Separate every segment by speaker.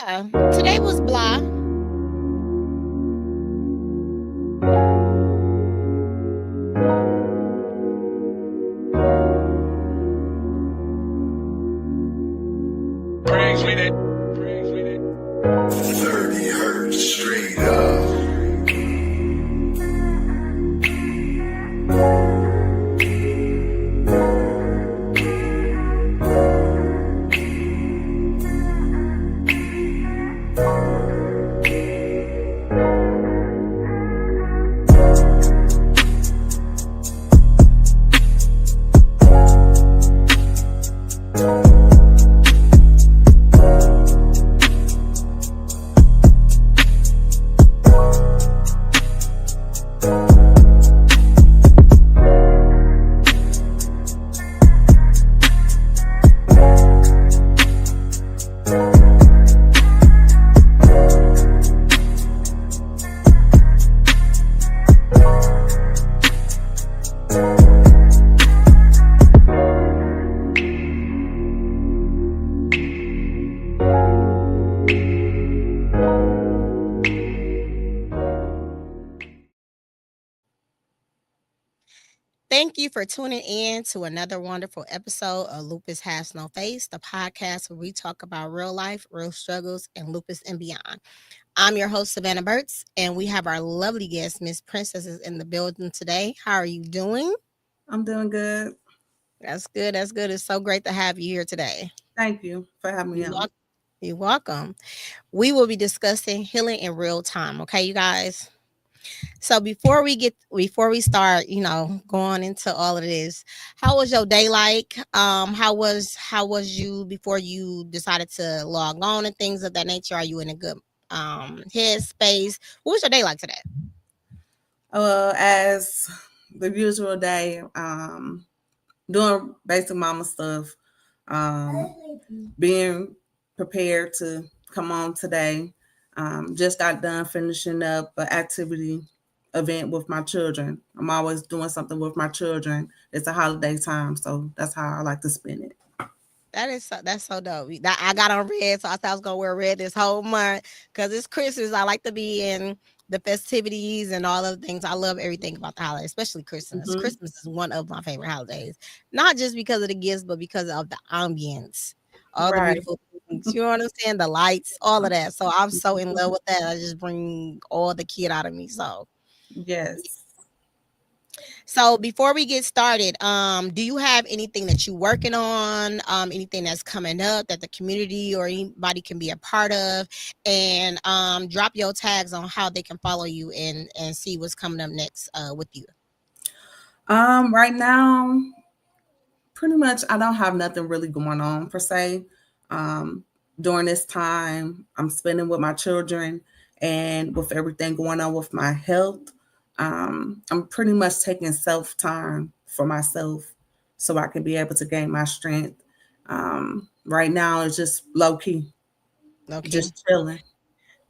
Speaker 1: Yeah, today was blah.
Speaker 2: Brings with it. Brings with it.
Speaker 3: 30 hertz straight up.
Speaker 1: Thank you for tuning in to another wonderful episode of Lupus Has No Face, the podcast where we talk about real life, real struggles, and lupus and beyond. I'm your host, Savannah Burks, and we have our lovely guest, Miss Princess, is in the building today. How are you doing?
Speaker 4: I'm doing good.
Speaker 1: That's good. That's good. It's so great to have you here today.
Speaker 4: Thank you for having me
Speaker 1: You're
Speaker 4: on.
Speaker 1: You're welcome. We will be discussing healing in real time. Okay, you guys. So before we start, going into all of this, how was your day like? How was you before you decided to log on and things of that nature? Are you in a good headspace? What was your day like today?
Speaker 4: As the usual day, doing basic mama stuff, being prepared to come on today. Just got done finishing up an activity event with my children. I'm always doing something with my children. It's a holiday time, so that's how I like to spend it.
Speaker 1: That's so dope. I got on red, so I thought I was gonna wear red this whole month because it's Christmas. I like to be in the festivities and all of the things. I love everything about the holiday, especially Christmas.
Speaker 4: Mhm.
Speaker 1: Christmas is one of my favorite holidays, not just because of the gifts, but because of the ambience, all the
Speaker 4: Right.
Speaker 1: beautiful things. You know what I'm saying? The lights, all of that. So I'm so in love with that. I just bring all the kid out of me.
Speaker 4: Yes.
Speaker 1: So before we get started, do you have anything that you're working on? Anything that's coming up that the community or anybody can be a part of? And drop your tags on how they can follow you and see what's coming up next with you.
Speaker 4: Right now, pretty much I don't have nothing really going on per se. Um, During this time, I'm spending with my children and with everything going on with my health. I'm pretty much taking self time for myself so I can be able to gain my strength. Right now, it's just low key,
Speaker 1: Okay.
Speaker 4: just chilling.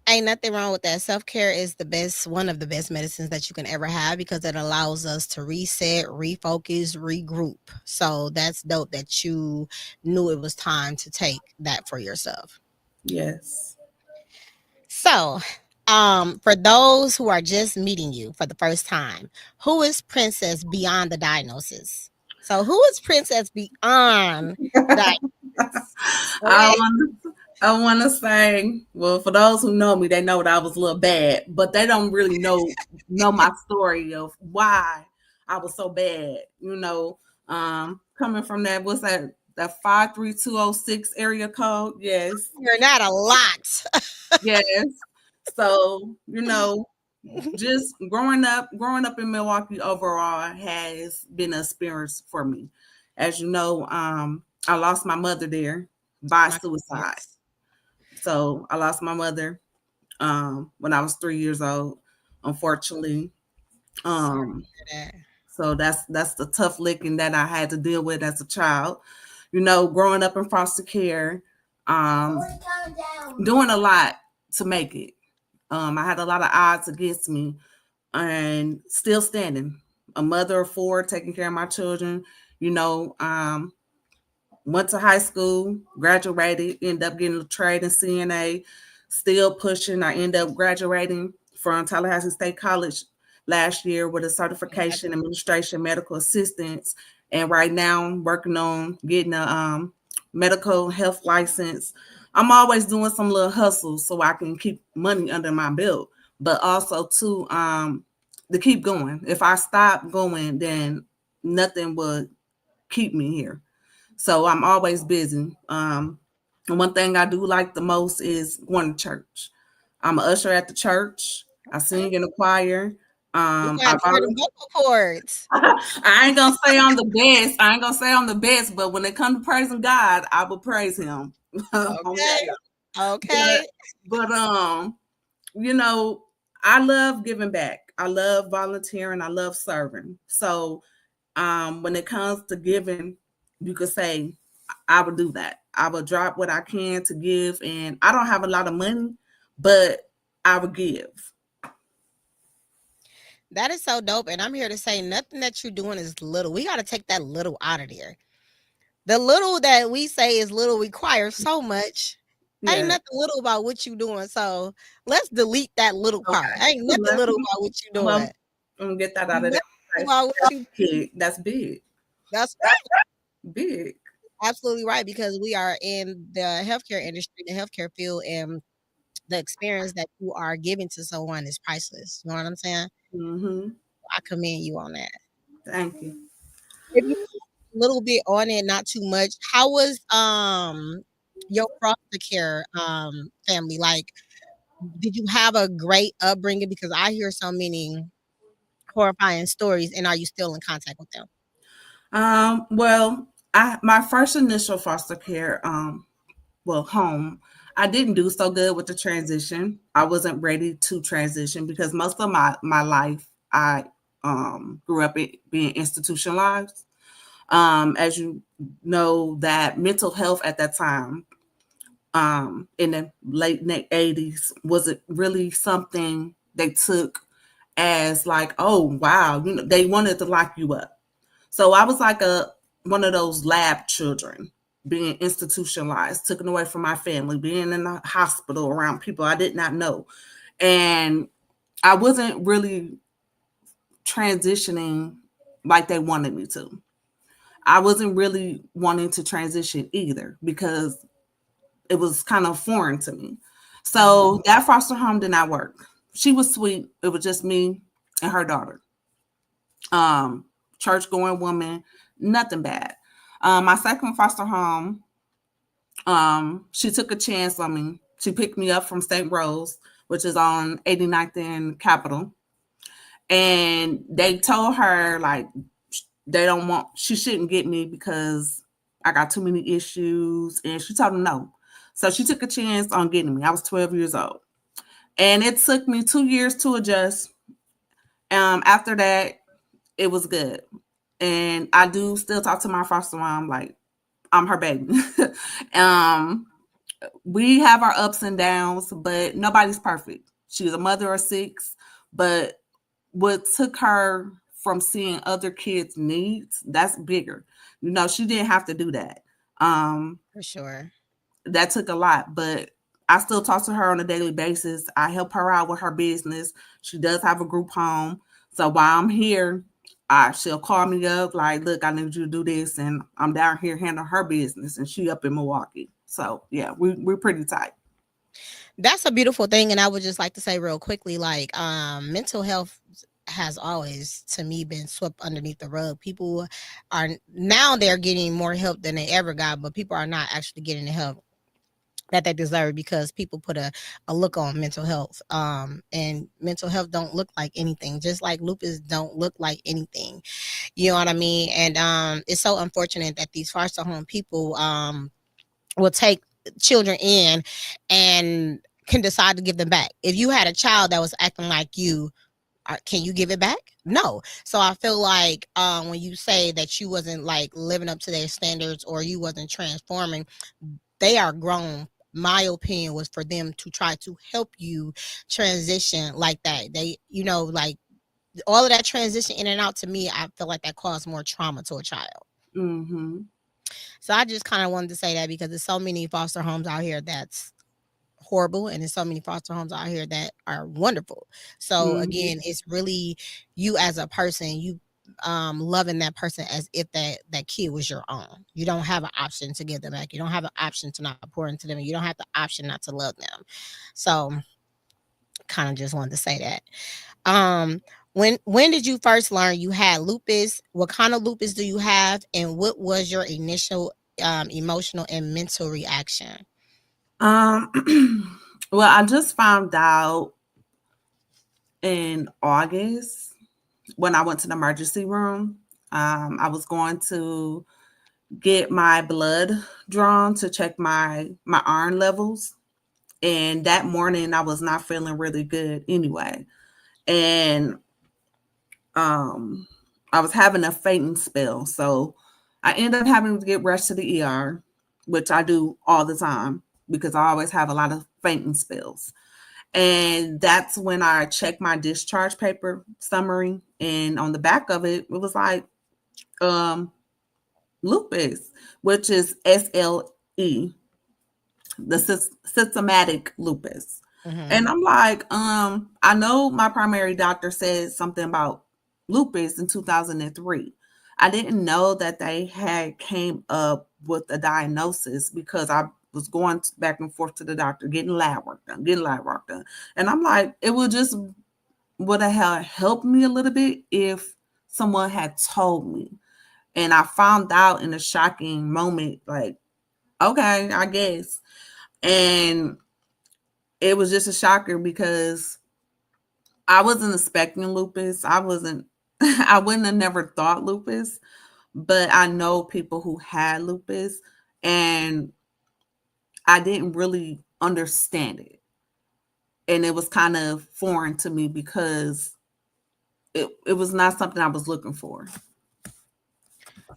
Speaker 1: Ain't nothing wrong with that. Self-care is one of the best medicines that you can ever have because it allows us to reset, refocus, regroup. So that's dope that you knew it was time to take that for yourself.
Speaker 4: Yes.
Speaker 1: So, for those who are just meeting you for the first time, who is Princess beyond the diagnosis? So, who is Princess beyond the diagnosis?
Speaker 4: I
Speaker 1: Okay.
Speaker 4: want I want to say, well, for those who know me, they know that I was a little bad, but they don't really know my story of why I was so bad. Coming from that, what's that 53206 area code? Yes,
Speaker 1: You're not a lot.
Speaker 4: yes. So just growing up in Milwaukee overall has been an experience for me. As you know, I lost my mother there by
Speaker 1: My
Speaker 4: suicide.
Speaker 1: goodness.
Speaker 4: So I lost my mother when I was 3 years old, unfortunately.
Speaker 1: Sorry to
Speaker 4: Um,
Speaker 1: hear that.
Speaker 4: so that's the tough licking that I had to deal with as a child. Growing up in foster care, um, doing a lot to make it. I had a lot of odds against me, and still standing. A mother of four, taking care of my children. You know, um, went to high school, graduated, ended up getting a trade in CNA, still pushing. I ended up graduating from Tallahassee State College last year with a certification administration medical assistance. And right now I'm working on getting a medical health license. I'm always doing some little hustles so I can keep money under my belt, but also to keep going. If I stop going, then nothing would keep me here. So I'm always busy. And one thing I do like the most is going to church. I'm an usher at the church. I
Speaker 1: Okay.
Speaker 4: sing in the choir.
Speaker 1: We gonna
Speaker 4: I
Speaker 1: have to hear the vocal cords.
Speaker 4: I ain't gonna say I'm the best. I ain't gonna say I'm the best, but when it comes to praising God, I will praise Him.
Speaker 1: Okay.
Speaker 4: Okay. But
Speaker 1: Okay.
Speaker 4: but you know, I love giving back. I love volunteering. I love serving. So when it comes to giving, you could say I would do that. I would drop what I can to give, and I don't have a lot of money, but I would give.
Speaker 1: That is so dope. And I'm here to say nothing that you're doing is little. We got to take that little out of there. The little that we say is little requires so much. Ain't
Speaker 4: Yeah.
Speaker 1: nothing little about what you doing. So let's delete that little part.
Speaker 4: Okay.
Speaker 1: Ain't nothing little about what you
Speaker 4: Well,
Speaker 1: doing.
Speaker 4: I'm gonna get that out of
Speaker 1: Nothing
Speaker 4: there. Okay.
Speaker 1: about what
Speaker 4: That's
Speaker 1: you
Speaker 4: big. That's big.
Speaker 1: that's
Speaker 4: Big.
Speaker 1: absolutely right because we are in the healthcare industry, the healthcare field, and the experience that you are giving to someone is priceless. You know what I'm saying?
Speaker 4: Mm-hmm.
Speaker 1: I commend you on that.
Speaker 4: Thank you.
Speaker 1: If you a little bit on it, not too much. How was your foster care family? Like, did you have a great upbringing? Because I hear so many horrifying stories, and are you still in contact with them?
Speaker 4: Well, I my first initial foster care home, I didn't do so good with the transition. I wasn't ready to transition because most of my life I grew up being institutionalized. As you know, that mental health at that time, in the late 80s, wasn't really something they took as like, oh wow, they wanted to lock you up. So I was like a one of those lab children, being institutionalized, taken away from my family, being in the hospital around people I did not know. And I wasn't really transitioning like they wanted me to. I wasn't really wanting to transition either because it was kind of foreign to me.
Speaker 1: Mhm.
Speaker 4: So that foster home did not work. She was sweet. It was just me and her daughter. Um, Church going woman, nothing bad. My second foster home, she took a chance on me. She picked me up from St. Rose, which is on 89th and Capitol. And they told her like they don't want she shouldn't get me because I got too many issues. And she told them no. So she took a chance on getting me. I was 12 years old. And it took me 2 years to adjust. After that, it was good. And I do still talk to my foster mom like I'm her baby. um, we have our ups and downs, but nobody's perfect. She was a mother of six, but what took her from seeing other kids' needs, that's bigger. She didn't have to do that. Um,
Speaker 1: For sure.
Speaker 4: that took a lot, but I still talk to her on a daily basis. I help her out with her business. She does have a group home. So while I'm here, she'll call me up like, look, I need you to do this. And I'm down here handling her business and she up in Milwaukee. So yeah, we're pretty tight.
Speaker 1: That's a beautiful thing, and I would just like to say real quickly, like, mental health has always, to me, been swept underneath the rug. People are now they're getting more help than they ever got, but people are not actually getting the help that they deserve because people put a look on mental health. And mental health don't look like anything, just like lupus don't look like anything. You know what I mean? And it's so unfortunate that these foster home people will take children in and can decide to give them back. If you had a child that was acting like you, can you give it back? No. So I feel like when you say that you wasn't like living up to their standards or you wasn't transforming, they are grown. My opinion was for them to try to help you transition like that. They, like all of that transition in and out, to me, I feel like that caused more trauma to a child.
Speaker 4: Mm-hmm.
Speaker 1: So I just kind of wanted to say that because there's so many foster homes out here that's horrible, and there's so many foster homes out here that are wonderful. So
Speaker 4: Hmm.
Speaker 1: again, it's really you as a person, you loving that person as if that kid was your own. You don't have an option to give them back. You don't have an option to not pour into them. You don't have the option not to love them. So kind of just wanted to say that. When did you first learn you had lupus? What kind of lupus do you have, and what was your initial emotional and mental reaction?
Speaker 4: Um, well, I just found out in August when I went to the emergency room. I was going to get my blood drawn to check my iron levels, and that morning I was not feeling really good anyway, and um, I was having a fainting spell, so I ended up having to get rushed to the ER, which I do all the time because I always have a lot of fainting spells. And that's when I checked my discharge paper summary, and on the back of it, it was like um, lupus, which is SLE, the systematic lupus.
Speaker 1: Hmm.
Speaker 4: And I'm like, I know my primary doctor said something about lupus in 2003. I didn't know that they had came up with a diagnosis because I was going back and forth to the doctor, getting lab work done. And I'm like, it would have helped me a little bit if someone had told me. And I found out in a shocking moment, like, okay, I guess. And it was just a shocker because I wasn't expecting lupus. I wasn't, I wouldn't have never thought lupus, but I know people who had lupus and I didn't really understand it. And it was kind of foreign to me because it was not something I was looking for.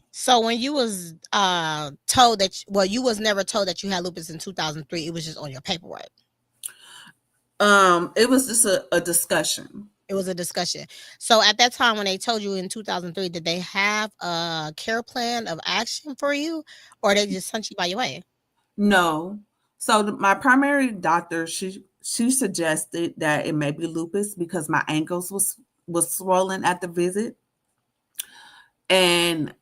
Speaker 1: So when you was told that, well, you was never told that you had lupus in 2003. It was just on your paperwork.
Speaker 4: It was just a discussion.
Speaker 1: It was a discussion. So at that time when they told you in 2003, did they have a care plan of action for you, or they just sent you by your way?
Speaker 4: No. So my primary doctor, she suggested that it may be lupus because my ankles was swollen at the visit. And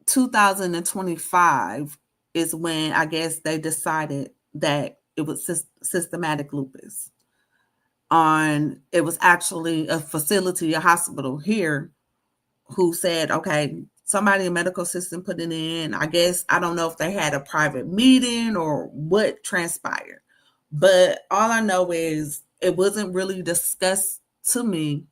Speaker 4: 2025 is when I guess they decided that it was systematic lupus. On it was actually a facility, a hospital here who said, okay, somebody in medical system put it in. I guess I don't know if they had a private meeting or what transpired. But all I know is it wasn't really discussed to me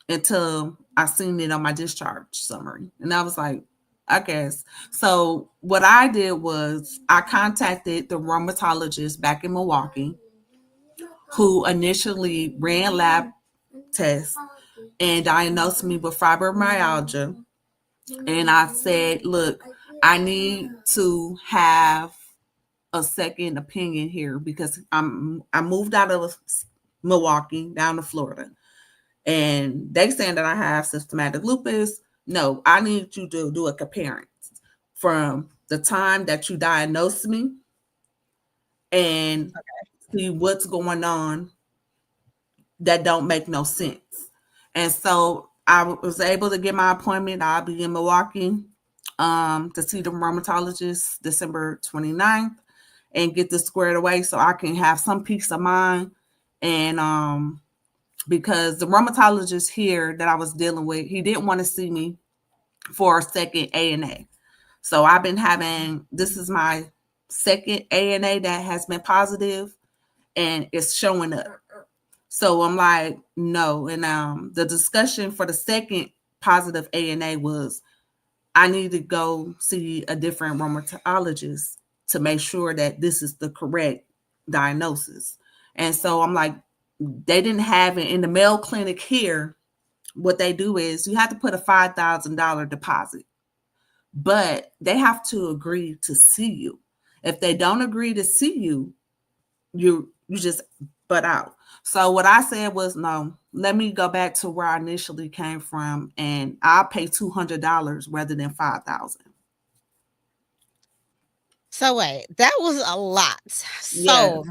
Speaker 4: until I seen it on my discharge summary. And I was like, I guess. So what I did was I contacted the rheumatologist back in Milwaukee who initially ran lab tests and diagnosed me with fibromyalgia. And I said, look, I need to have a second opinion here because I moved out of Milwaukee down to Florida. And they saying that I have systematic lupus. No, I need you to do a comparison from the time that you diagnosed me and see what's going on that don't make no sense. And so I was able to get my appointment. I'll be in Milwaukee to see the rheumatologist December 29th and get this squared away so I can have some peace of mind. And because the rheumatologist here that I was dealing with, he didn't want to see me for a second ANA. So I've been having, this is my second ANA that has been positive and it's showing up. So I'm like, no. And the discussion for the second positive ANA was I need to go see a different rheumatologist to make sure that this is the correct diagnosis. And so I'm like, they didn't have it in the Mayo Clinic here. What they do is you have to put a $5,000 deposit, but they have to agree to see you. If they don't agree to see you, you just butt out. So what I said was no, let me go back to where I initially came from and I'll pay $200 rather than 5,000.
Speaker 1: So wait, that was a lot.
Speaker 4: Yeah.
Speaker 1: So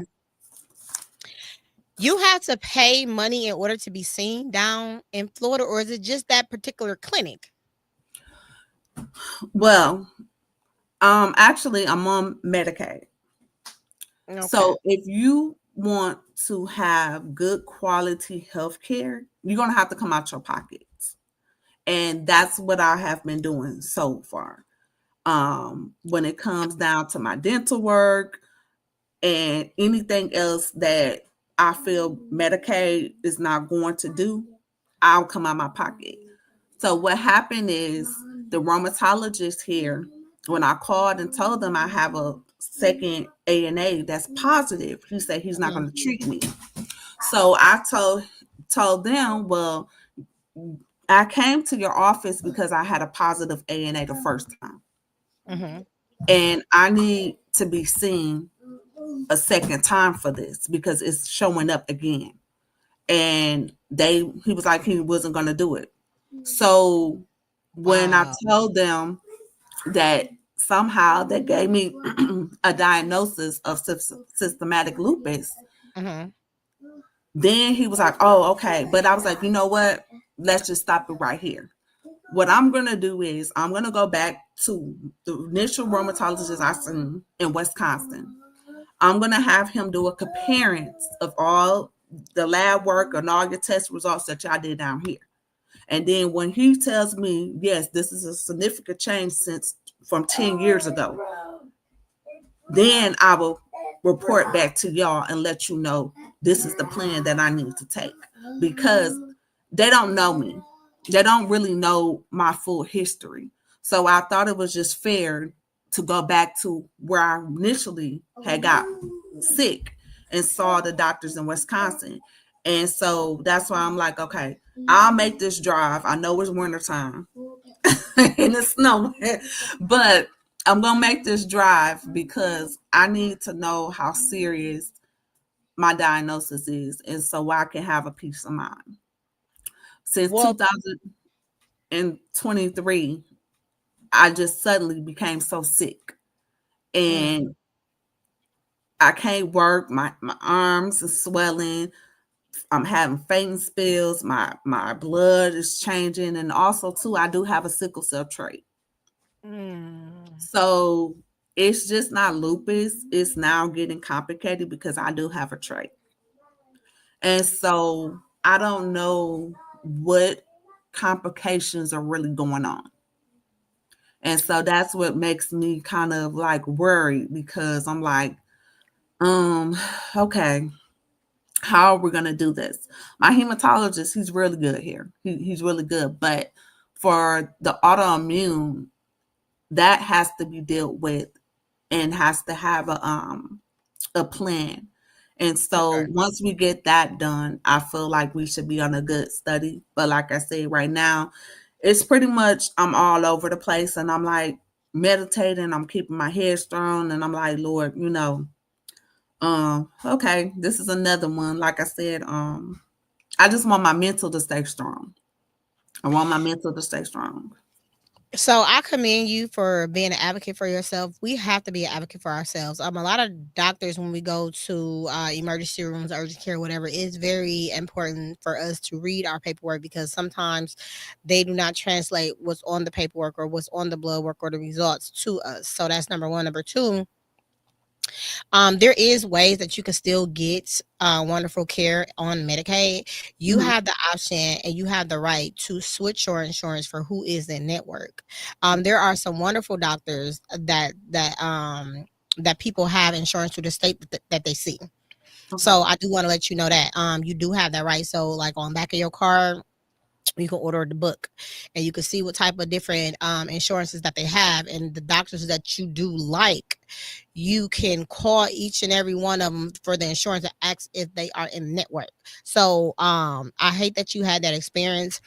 Speaker 1: you have to pay money in order to be seen down in Florida, or is it just that particular clinic?
Speaker 4: Well, actually, I'm on Medicaid.
Speaker 1: Okay.
Speaker 4: So if you want to have good quality health care, you're gonna have to come out your pockets. And that's what I have been doing so far. When it comes down to my dental work and anything else that I feel Medicaid is not going to do, I'll come out my pocket. So what happened is the rheumatologist here, when I called and told them I have a second ANA that's positive, he said he's not
Speaker 1: Mhm,
Speaker 4: going to treat me. So I told them, well, I came to your office because I had a positive ANA the first time,
Speaker 1: mhm.
Speaker 4: and I need to be seen a second time for this because it's showing up again. And he was like he wasn't going to do it. So when I
Speaker 1: Wow.
Speaker 4: told them that somehow they gave me a diagnosis of systematic lupus,
Speaker 1: Mhm.
Speaker 4: then he was like, oh, okay. But I was like, you know what? Let's just stop it right here. What I'm going to do is I'm going to go back to the initial rheumatologist I seen in Wisconsin. I'm going to have him do a comparison of all the lab work and all your test results that y'all did down here. And then when he tells me, yes, this is a significant change since from 10 years ago, then I will report back to y'all and let you know this is the plan that I need to take because they don't know me. They don't really know my full history. So I thought it was just fair to go back to where I initially had got sick and saw the doctors in Wisconsin. And so that's why I'm like, okay, I'll make this drive. I know it's wintertime and it's snowing, but I'm gonna make this drive because I need to know how serious my diagnosis is, and so I can have a peace of mind. Since
Speaker 1: Well,
Speaker 4: 2023, I just suddenly became so sick,
Speaker 1: mm,
Speaker 4: and I can't work. My arms are swelling. I'm having fainting spells. My blood is changing, and also too, I do have a sickle cell trait.
Speaker 1: mm.
Speaker 4: So it's just not lupus. It's now getting complicated because I do have a trait. And so I don't know what complications are really going on. And so that's what makes me kind of like worried because I'm like, um, okay, how are we gonna do this? My hematologist, he's really good here. He's really good. But for the autoimmune, that has to be dealt with and has to have a plan. And so
Speaker 1: Okay.
Speaker 4: once we get that done, I feel like we should be on a good study. But like I said, right now, it's pretty much I'm all over the place and I'm like meditating, I'm keeping my head strong, and I'm like, Lord, okay, this is another one. Like I said, I just want my mental to stay strong. I want my mental to stay strong.
Speaker 1: So I commend you for being an advocate for yourself. We have to be an advocate for ourselves. A lot of doctors, when we go to emergency rooms, urgent care, whatever, it's very important for us to read our paperwork because sometimes they do not translate what's on the paperwork or what's on the blood work or the results to us. So that's number one. Number two, there is ways that you can still get wonderful care on Medicaid. You
Speaker 4: Mhm.
Speaker 1: have the option and you have the right to switch your insurance for who is in network. There are some wonderful doctors that people have insurance through the state that they see.
Speaker 4: Okay.
Speaker 1: So I do want to let you know that you do have that right. So like on back of your card, you can order the book and you can see what type of different insurances that they have and the doctors that you do like. You can call each and every one of them for the insurance and ask if they are in network. So I hate that you had that experience,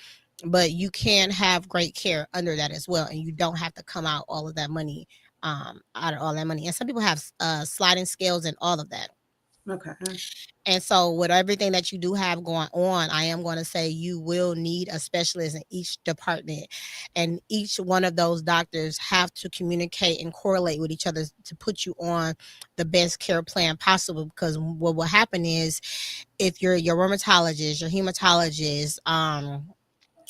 Speaker 1: but you can have great care under that as well, and you don't have to come out all of that money, out of all that money. And some people have sliding scales and all of that.
Speaker 4: Okay.
Speaker 1: And so, with everything that you do have going on, I am going to say you will need a specialist in each department. And each one of those doctors have to communicate and correlate with each other to put you on the best care plan possible. Because what will happen is if you're your rheumatologist, your hematologist,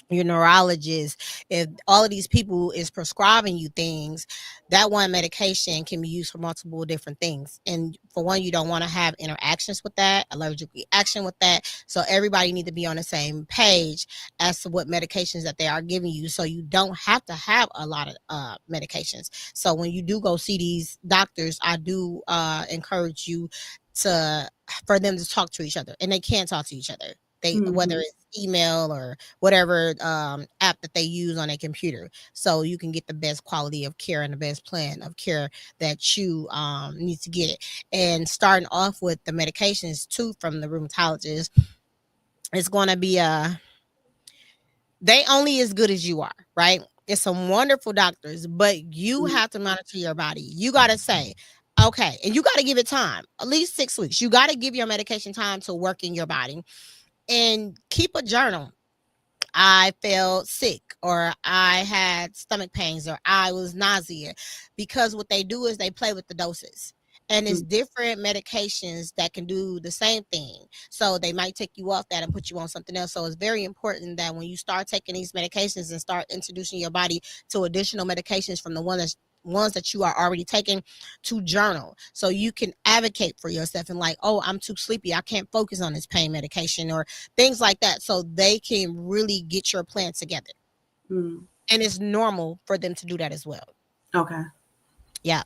Speaker 1: your neurologist, if all of these people is prescribing you things, that one medication can be used for multiple different things. And for one, you don't want to have interactions with that, allergic reaction with that. So everybody need to be on the same page as to what medications that they are giving you. So you don't have to have a lot of medications. So when you do go see these doctors, I do encourage you to for them to talk to each other, and they can talk to each other. They whether
Speaker 4: Mm-hmm.
Speaker 1: it's email or whatever app that they use on a computer, so you can get the best quality of care and the best plan of care that you need to get. And starting off with the medications too from the rheumatologist, it's going to be they only as good as you are, right? It's some wonderful doctors, but you have to monitor your body. You got to say, okay, and you got to give it time, at least 6 weeks. You got to give your medication time to work in your body, and keep a journal. I felt sick, or I had stomach pains, or I was nausea, because what they do is they play with the doses. And it's different medications that can do the same thing. So they might take you off that and put you on something else. So it's very important that when you start taking these medications and start introducing your body to additional medications from the ones that you are already taking, to journal so you can advocate for yourself and like, oh, I'm too sleepy, I can't focus on this pain medication, or things like that, so they can really get your plan together.
Speaker 4: Mm-hmm.
Speaker 1: And it's normal for them to do that as well.
Speaker 4: Okay.
Speaker 1: Yeah.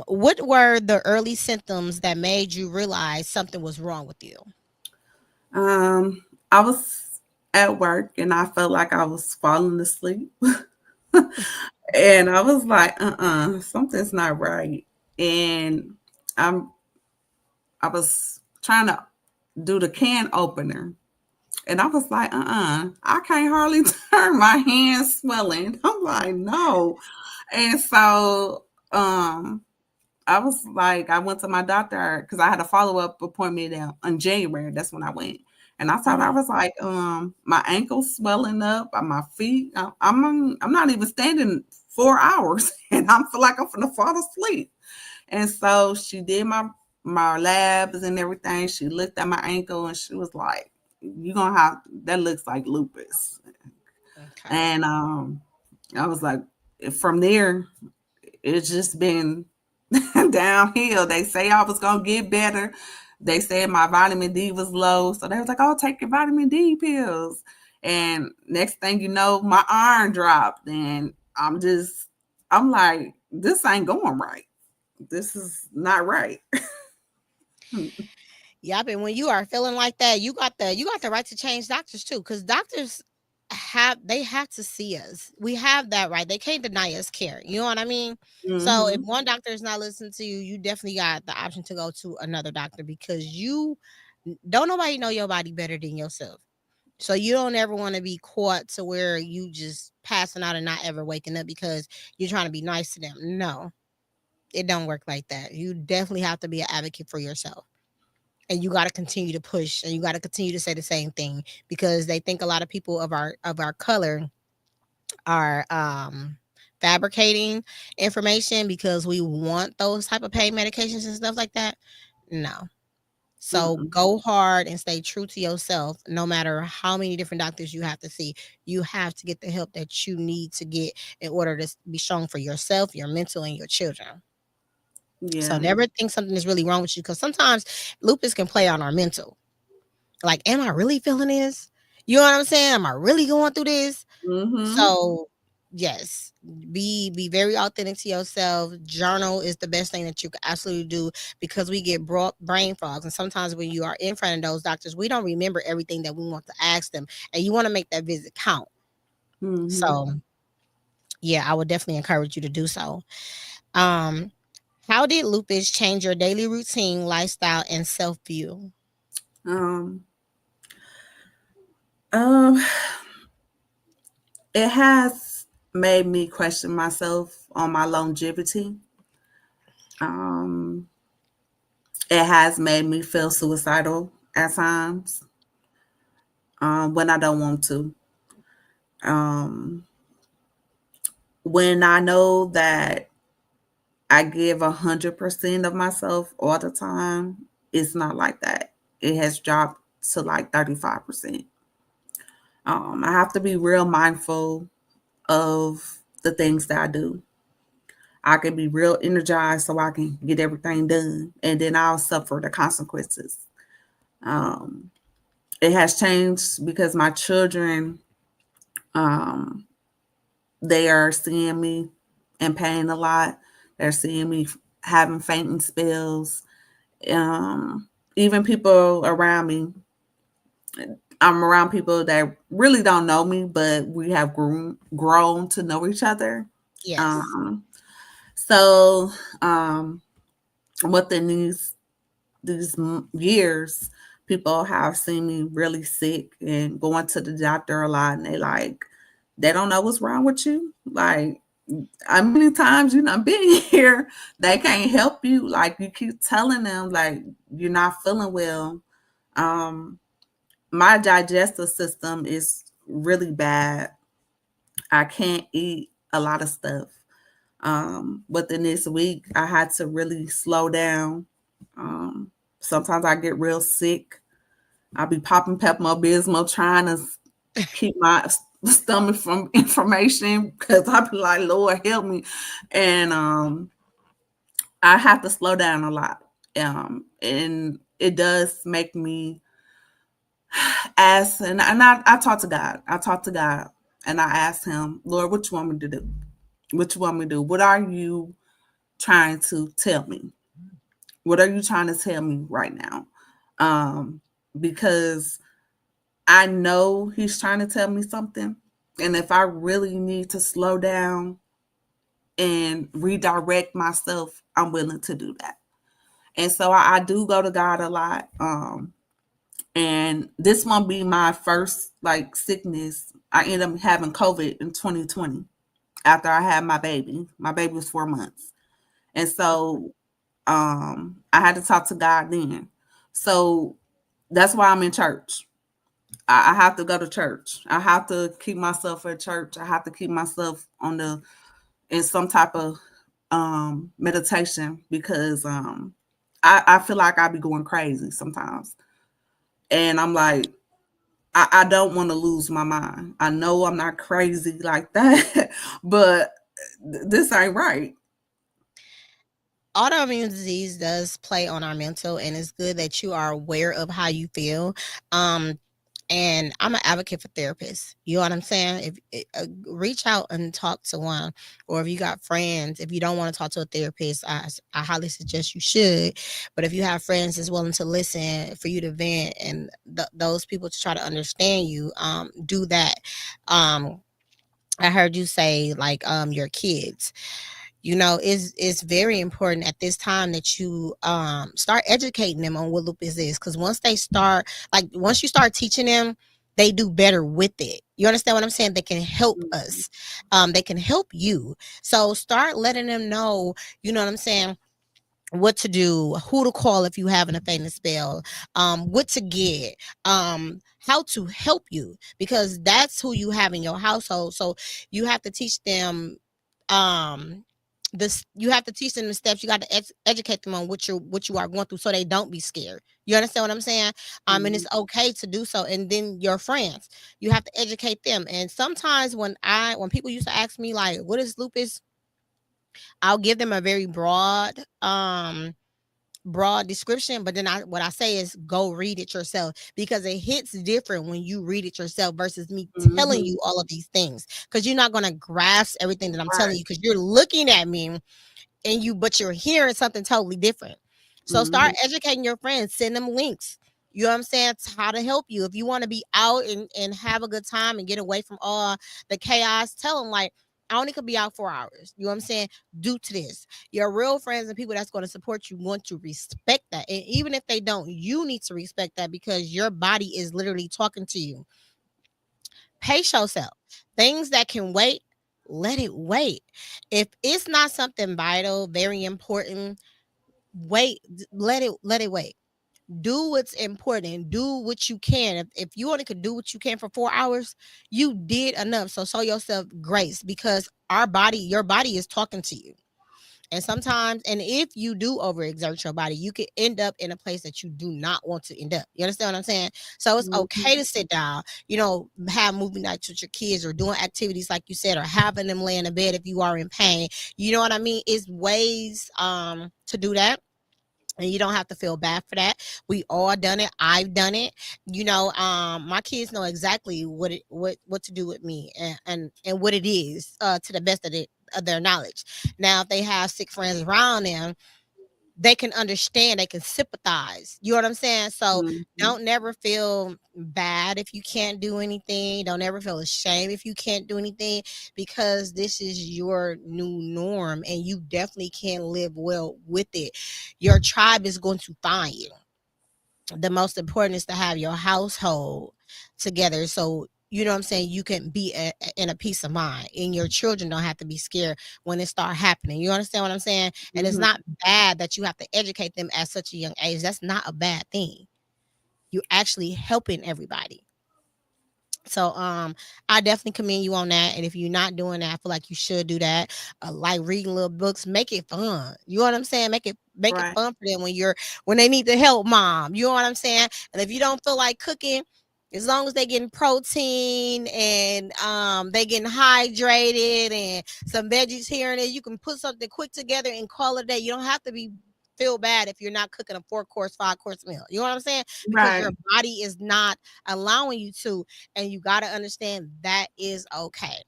Speaker 1: What were the early symptoms that made you realize something was wrong with you?
Speaker 4: I was at work and I felt like I was falling asleep. And I was like, something's not right. And I'm I was trying to do the can opener. And I was like, I can't hardly turn, my hands swelling. I'm like, no. And so I was like, I went to my doctor because I had a follow up appointment in January. That's when I went. And I thought, I
Speaker 1: Mhm.
Speaker 4: was like, my ankles swelling up on my feet. I'm not even standing 4 hours, and I feel like I'm gonna fall asleep. And so she did my labs and everything. She looked at my ankle and she was like, "You gonna have that looks like lupus."
Speaker 1: Okay.
Speaker 4: And I was like, from there, it's just been downhill. They say I was gonna get better. They said my vitamin D was low, so they was like, "Oh, take your vitamin D pills." And next thing you know, my iron dropped, and I'm like, this ain't going right. This is not right.
Speaker 1: Yep, and when you are feeling like that, you got the right to change doctors too, because doctors have to see us. We have that right. They can't deny us care. You know what I mean? So if
Speaker 4: Hmm.
Speaker 1: one doctor is not listening to you, you definitely got the option to go to another doctor, because you don't nobody know your body better than yourself. So you don't ever want to be caught to where you just passing out and not ever waking up because you're trying to be nice to them. No, it don't work like that. You definitely have to be an advocate for yourself, and you got to continue to push, and you got to continue to say the same thing, because they think a lot of people of our color are fabricating information because we want those type of pain medications and stuff like that. No. So
Speaker 4: Mm-mm.
Speaker 1: go hard and stay true to yourself. No matter how many different doctors you have to see, you have to get the help that you need to get in order to be strong for yourself, your mental, and your children. So
Speaker 4: Yeah.
Speaker 1: never think something is really wrong with you, because sometimes lupus can play on our mental. Like, am I really feeling this? You know what I'm saying? Am I really going through this?
Speaker 4: Hmm.
Speaker 1: So, yes, be very authentic to yourself. Journal is the best thing that you can absolutely do, because we get brain fogs, and sometimes when you are in front of those doctors, we don't remember everything that we want to ask them, and you want to make that visit count.
Speaker 4: Hmm.
Speaker 1: So, yeah, I would definitely encourage you to do so. Um, how did lupus change your daily routine, lifestyle, and self view?
Speaker 4: Um, um, it has made me question myself on my longevity. Um, It has made me feel suicidal at times when I don't want to. Um, when I know that I give 100% of myself all the time, it's not like that. It has dropped to like 35%. I have to be real mindful of the things that I do. I can be real energized so I can get everything done, and then I'll suffer the consequences. Um, it has changed because my children, um, they are seeing me in pain a lot. They're seeing me having fainting spells. Um, even people around me, I'm around people that really don't know me, but we have grown to know each other.
Speaker 1: Yes.
Speaker 4: Um, so um, within these years, people have seen me really sick and going to the doctor a lot, and they don't know what's wrong with you. Like, how many times you not been here? They can't help you. Like, you keep telling them like you're not feeling well. Um, my digestive system is really bad. I can't eat a lot of stuff. Within this week, I had to really slow down. Um, Sometimes I get real sick. I'll be popping Pepto Bismol trying to keep my stomach from inflammation because I be like, Lord help me, and I have to slow down a lot. And it does make me ask, and I talk to God. I talk to God, and I ask Him, Lord, what you want me to do? What you want me to do? What are you trying to tell me? What are you trying to tell me right now? Um, because I know He's trying to tell me something, and if I really need to slow down and redirect myself, I'm willing to do that. And so I do go to God a lot. And this won't be my first like sickness. I ended up having COVID in 2020 after I had my baby. My baby was 4 months. And so I had to talk to God then. So that's why I'm in church. I have to go to church. I have to keep myself at church. I have to keep myself on the in some type of meditation because I feel like I be going crazy sometimes. And I'm like, I don't want to lose my mind. I know I'm not crazy like that, but this ain't right.
Speaker 1: Autoimmune disease does play on our mental, and it's good that you are aware of how you feel. Um, and I'm an advocate for therapists. You know what I'm saying? Reach out and talk to one, or if you got friends, if you don't want to talk to a therapist, I highly suggest you should. But if you have friends that's willing to listen for you to vent and those people to try to understand you, do that. Um, I heard you say like your kids, it's very important at this time that you start educating them on what lupus is, because once you start teaching them, they do better with it. You understand what I'm saying? They can help us. They can help you. So start letting them know, you know what I'm saying, what to do, who to call if you having a fainting spell, what to get, how to help you, because that's who you have in your household. So you have to teach them um you have to teach them the steps. You got to educate them on what you are going through so they don't be scared. You understand what I'm saying? And
Speaker 4: Mhm.
Speaker 1: it's okay to do so. And then your friends, you have to educate them. And sometimes when people used to ask me like, what is lupus, I'll give them a very broad description, but then what I say is go read it yourself, because it hits different when you read it yourself versus me telling
Speaker 4: Mhm.
Speaker 1: you all of these things, because you're not going to grasp everything that I'm telling
Speaker 4: Right.
Speaker 1: you, because you're looking at me but you're hearing something totally different. So start
Speaker 4: Mhm.
Speaker 1: educating your friends, send them links. You know what I'm saying? It's how to help you. If you want to be out and have a good time and get away from all the chaos, tell them like, I only could be out 4 hours. You know what I'm saying? Due to this. Your real friends and people that's going to support you want to respect that. And even if they don't, you need to respect that, because your body is literally talking to you. Pace yourself. Things that can wait, let it wait. If it's not something vital, very important, Wait, let it wait. Do what's important. Do what you can. If you only could do what you can for 4 hours, you did enough. So show yourself grace, because your body is talking to you. And sometimes, and if you do overexert your body, you could end up in a place that you do not want to end up. You understand what I'm saying? So it's
Speaker 4: Mhm.
Speaker 1: okay to sit down, have movie nights with your kids, or doing activities like you said, or having them lay in the bed if you are in pain. You know what I mean? It's ways to do that, and you don't have to feel bad for that. We all done it. I've done it. My kids know exactly what to do with me, and what it is, to the best of their knowledge. Now, if they have sick friends around them, they can understand, they can sympathize. You know what I'm saying? So
Speaker 4: Mhm.
Speaker 1: don't never feel bad if you can't do anything. Don't ever feel ashamed if you can't do anything, because this is your new norm, and you definitely can live well with it. Your tribe is going to find you. The most important is to have your household together, so you know what I'm saying, you can be in a peace of mind, and your children don't have to be scared when it start happening. You understand what I'm saying? And it's
Speaker 4: Mhm.
Speaker 1: not bad that you have to educate them at such a young age. That's not a bad thing. You're actually helping everybody. So I definitely commend you on that. And if you're not doing that, I feel like you should do that. Like reading little books, make it fun. You know what I'm saying? Make it
Speaker 4: Right.
Speaker 1: fun for them when they need to help mom. You know what I'm saying? And if you don't feel like cooking, as long as they getting protein, and they getting hydrated, and some veggies here and there, you can put something quick together and call it a day. You don't have to be feel bad if you're not cooking a 4 course, 5 course meal. You know what I'm saying? Because your
Speaker 4: Right.
Speaker 1: body is not allowing you to, and you got to understand that is okay.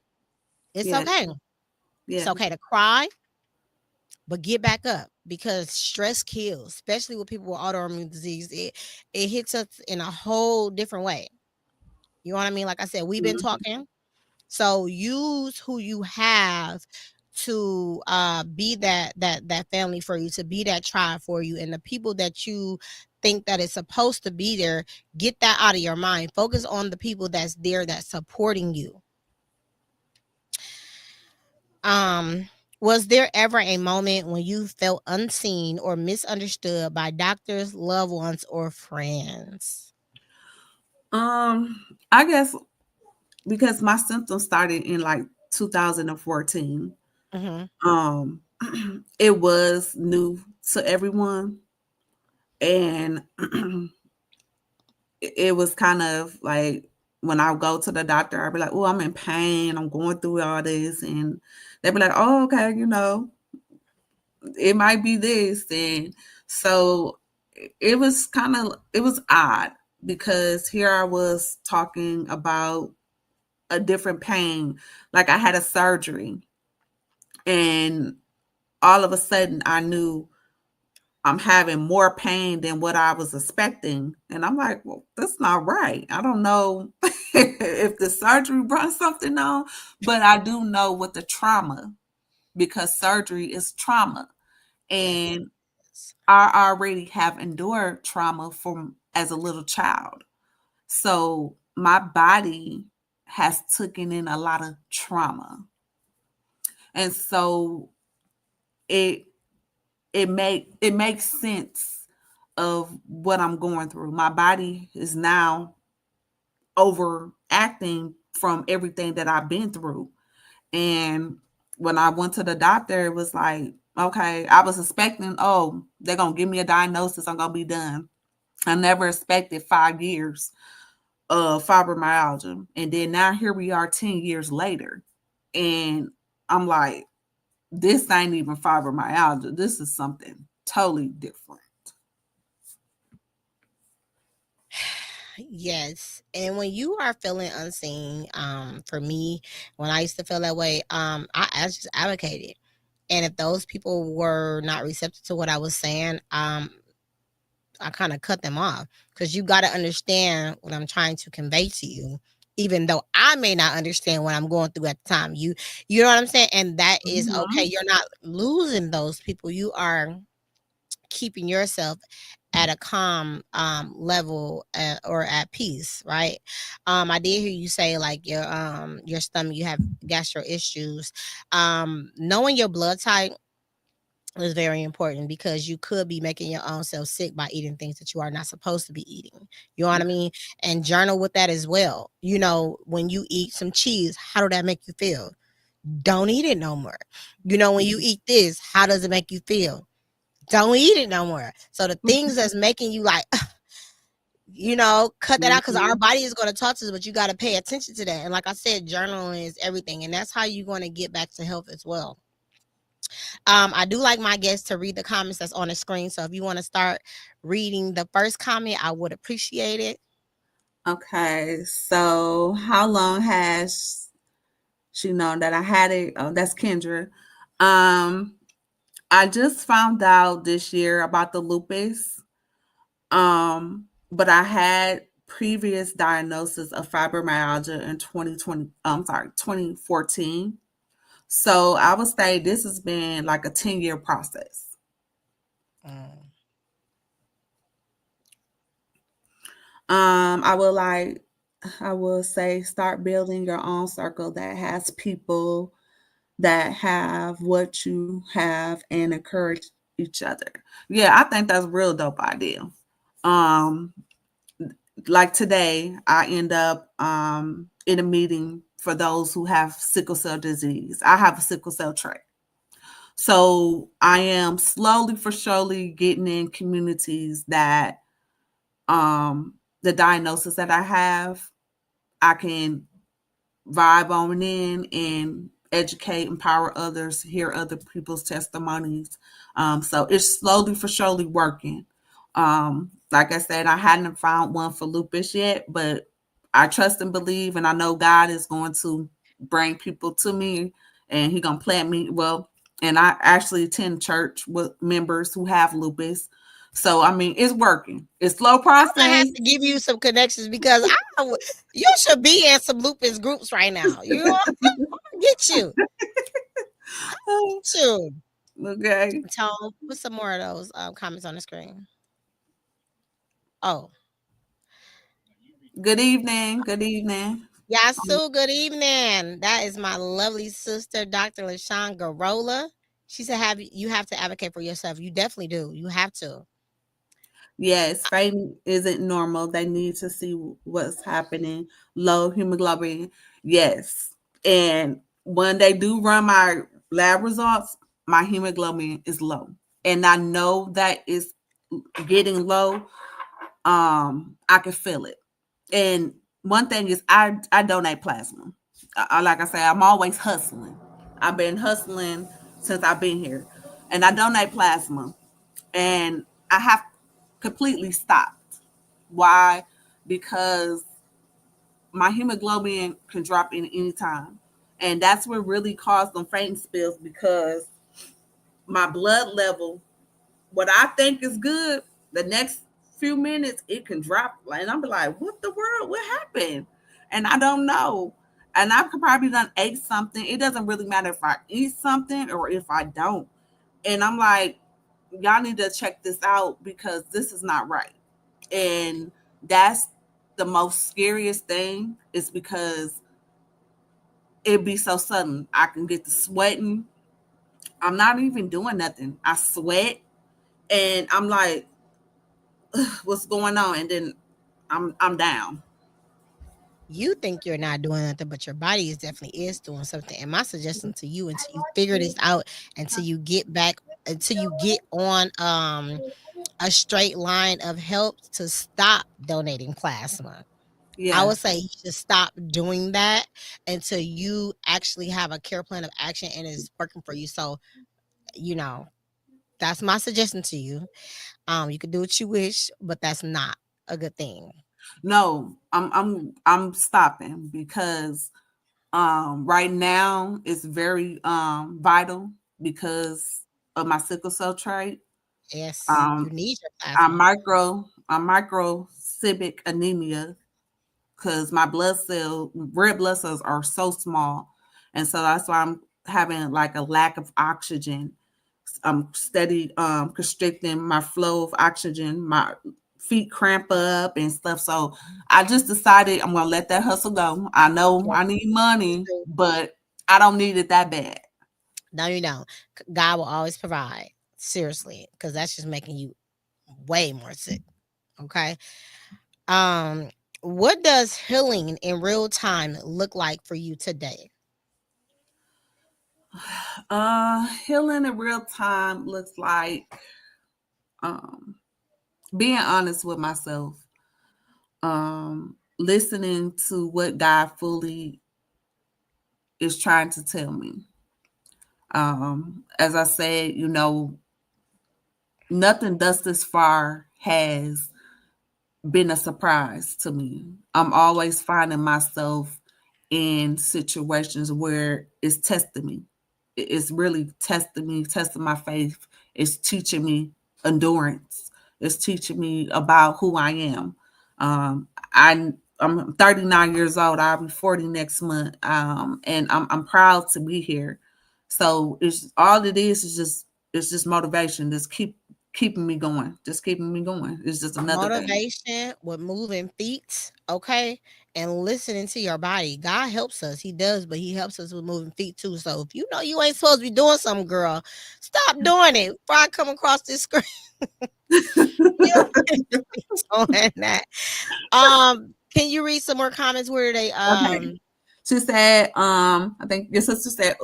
Speaker 1: It's
Speaker 4: Yes.
Speaker 1: okay. It's
Speaker 4: Yes.
Speaker 1: okay to cry, but get back up, because stress kills, especially with people with autoimmune disease. It hits us in a whole different way. You know what I mean? Like I said, we've been
Speaker 4: Mhm.
Speaker 1: talking. So use who you have to be that family for you, to be that tribe for you, and the people that you think that is supposed to be there, get that out of your mind. Focus on the people that's there, that's supporting you. Um, was there ever a moment when you felt unseen or misunderstood by doctors, loved ones, or friends?
Speaker 4: I guess because my symptoms started in like 2014.
Speaker 1: Mm-hmm.
Speaker 4: Um, it was new to everyone, and it was kind of like when I go to the doctor, I'd be like, "Oh, I'm in pain. I'm going through all this," and they'd be like, "Oh, okay, it might be this." And so it was odd because here I was talking about a different pain, like I had a surgery, and all of a sudden I knew I'm having more pain than what I was expecting. And I'm like, well, that's not right. I don't know if the surgery brought something on, but I do know what the trauma, because surgery is trauma.
Speaker 1: Yes.
Speaker 4: And I already have endured trauma from as a little child. So my body has taken in a lot of trauma. And so it it makes sense of what I'm going through. My body is now overacting from everything that I've been through. And when I went to the doctor, it was like, okay, I was expecting, oh, they're going to give me a diagnosis, I'm going to be done. I never expected 5 years of fibromyalgia. And then now here we are 10 years later. And I'm like, this ain't even fibromyalgia. This is something totally different.
Speaker 1: Yes. And when you are feeling unseen, for me, when I used to feel that way, I just advocated. And if those people were not receptive to what I was saying, I kind of cut them off, because you got to understand what I'm trying to convey to you, even though I may not understand what I'm going through at the time. You know what I'm saying? And that is okay.
Speaker 4: Mhm.
Speaker 1: You're not losing those people. You are keeping yourself at a calm level, or at peace, right? I did hear you say like your stomach, you have gastro issues. Knowing your blood type It's very important because you could be making your own self sick by eating things that you are not supposed to be eating. You know what I mean? And journal with that as well. When you eat some cheese, how do that make you feel? Don't eat it no more. When you eat this, how does it make you feel? Don't eat it no more. So the things that's making you like, cut that out because our
Speaker 4: Mhm.
Speaker 1: body is going to talk to us, but you got to pay attention to that. And like I said, journaling is everything. And that's how you're going to get back to health as well. I do like my guests to read the comments that's on the screen. So if you want to start reading the first comment, I would appreciate it.
Speaker 4: Okay, so how long has she known that I had it? Oh, that's Kendra. Um, I just found out this year about the lupus. But I had previous diagnosis of fibromyalgia in 2020. I'm sorry, 2014. So I would say this has been like a 10-year process.
Speaker 1: Mm.
Speaker 4: Um, I would like I will say start building your own circle that has people that have what you have and encourage each other. Yeah, I think that's a real dope idea. Um, like today, I end up in a meeting for those who have sickle cell disease. I have a sickle cell trait. So I am slowly for surely getting in communities that um the diagnosis that I have, I can vibe on in and educate, empower others, hear other people's testimonies. So it's slowly for surely working. Like I said, I hadn't found one for lupus yet, but I trust and believe, and I know God is going to bring people to me, and He gonna plant me. Well, and I actually attend church with members who have lupus. So I mean, it's working. It's slow
Speaker 1: I'm gonna have
Speaker 4: process.
Speaker 1: to give you some connections because you should be in some lupus groups right now. You know, get you, get you.
Speaker 4: Okay.
Speaker 1: Tone, put some more of those comments on the screen. Oh,
Speaker 4: Good evening. Good evening.
Speaker 1: Yasu, good evening. That is my lovely sister, Dr. LaShawn Garola. She said, you have to advocate for yourself. You definitely do. You have to.
Speaker 4: Yes, fighting isn't normal. They need to see what's happening. Low hemoglobin. Yes. And when they do run my lab results, my hemoglobin is low. And I know that is getting low. I can feel it. And one thing is I donate plasma. Like I say, I'm always hustling. I've been hustling since I've been here. And I donate plasma. And I have completely stopped. Why? Because my hemoglobin can drop in any time. And that's what really caused them fainting spells because my blood level, what I think is good, the next few minutes it can drop. And I'm like, what the world? What happened? And I don't know. And I could probably done ate something. It doesn't really matter if I eat something or if I don't. And I'm like, y'all need to check this out because this is not right. And that's the most scariest thing is because it'd be so sudden. I can get the sweating. I'm not even doing nothing. I sweat and I'm like, what's going on? And then I'm down.
Speaker 1: You think you're not doing nothing, but your body is doing something. And my suggestion to you until you figure this out, until you get on a straight line of help to stop donating plasma. I
Speaker 4: Yeah.
Speaker 1: would say you should stop doing that until you actually have a care plan of action and it's working for you. So, you know, that's my suggestion to you. You can do what you wish, but that's not a good thing.
Speaker 4: No, I'm stopping because right now it's very vital because of my sickle cell trait.
Speaker 1: Yes, you
Speaker 4: Um
Speaker 1: need your
Speaker 4: I'm
Speaker 1: plasma.
Speaker 4: microcytic anemia because my red blood cells are so small, and so that's why I'm having like a lack of oxygen. I'm steady constricting my flow of oxygen. My feet cramp up and stuff. So I just decided I'm gonna let that hustle go. I know
Speaker 1: Yeah,
Speaker 4: I need money,
Speaker 1: true.
Speaker 4: but I don't need it that bad.
Speaker 1: No, you don't. God will always provide. seriously, because that's just making you way more sick. Okay. Um, what does healing in real time look like for you today?
Speaker 4: Healing in real time looks like um, being honest with myself, listening to what God fully is trying to tell me. As I said, nothing thus this far has been a surprise to me. I'm always finding myself in situations where it's testing me. It's really testing me, testing my faith. It's teaching me endurance. It's teaching me about who I am. I'm 39 years old. I'll be 40 next month. And I'm proud to be here. So it's all it is just it's just motivation. Just keeping me going. Just keeping me going. It's just another day.
Speaker 1: Motivation with moving feet, okay, and listening to your body. God helps us, He does, but He helps us with moving feet too. So if you know you ain't supposed to be doing something, girl, stop doing it. Before I come across this screen, you don't be doing that. Can you read some more comments? Where they
Speaker 4: Okay. She said, I think your sister said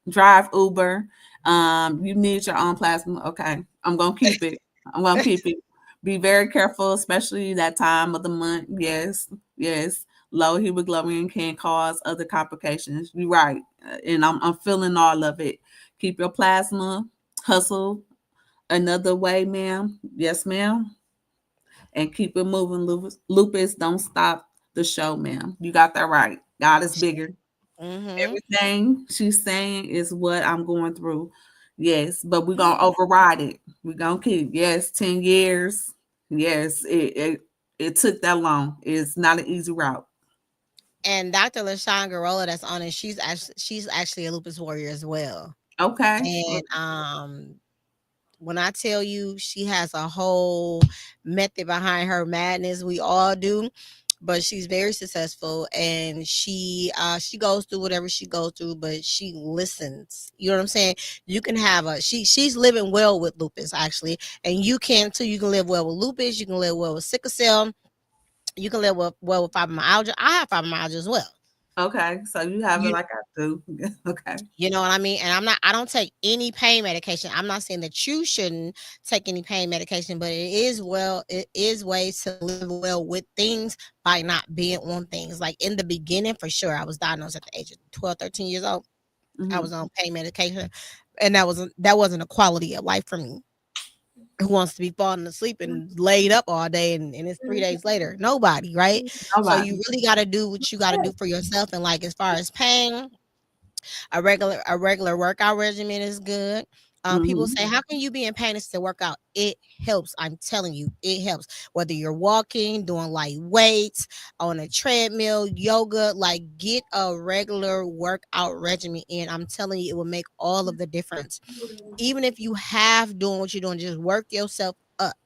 Speaker 4: drive Uber. You need your own plasma. Okay. I'm gonna keep it. I'm gonna keep it. Be very careful, especially that time of the month. Yes, yes. Low hemoglobin can cause other complications. You're right. And I'm feeling all of it. Keep your plasma, hustle another way, ma'am. Yes, ma'am. And keep it moving, Lupus. Lupus, don't stop the show, ma'am. You got that right. God is bigger.
Speaker 1: mm-hmm.
Speaker 4: Everything she's saying is what I'm going through. Yes, but we're gonna override it. We're gonna keep. Yes, 10 years. Yes, it took that long. It's not an easy route.
Speaker 1: And Dr. LaShawn Garola that's on it, she's actually a lupus warrior as well.
Speaker 4: Okay.
Speaker 1: And when I tell you she has a whole method behind her madness, we all do. But she's very successful, and she goes through whatever she goes through, but she listens. You know what I'm saying? You can have she's living well with lupus actually, and you can too. You can live well with lupus. You can live well with sickle cell. You can live well with fibromyalgia. I have fibromyalgia as well.
Speaker 4: Okay. So you have it
Speaker 1: You
Speaker 4: like I do. Okay.
Speaker 1: You know what I mean? And I don't take any pain medication. I'm not saying that you shouldn't take any pain medication, but it is ways to live well with things by not being on things. Like in the beginning, for sure, I was diagnosed at the age of 12, 13 years old. I
Speaker 4: Hmm.
Speaker 1: was on pain medication, and that wasn't a quality of life for me. Who wants to be falling asleep and laid up all day and it's 3 days later? Nobody, right? So you
Speaker 4: Nobody.
Speaker 1: really got to do what you got to do for yourself. And like as far as pain, a regular workout regimen is good. People
Speaker 4: Hmm.
Speaker 1: say, "How can you be in pain and still work out?" It helps. I'm telling you, it helps. Whether you're walking, doing light weights, on a treadmill, yoga, like get a regular workout regimen in. I'm telling you, it will make all of the difference. Even if you have doing what you're doing, just work yourself up.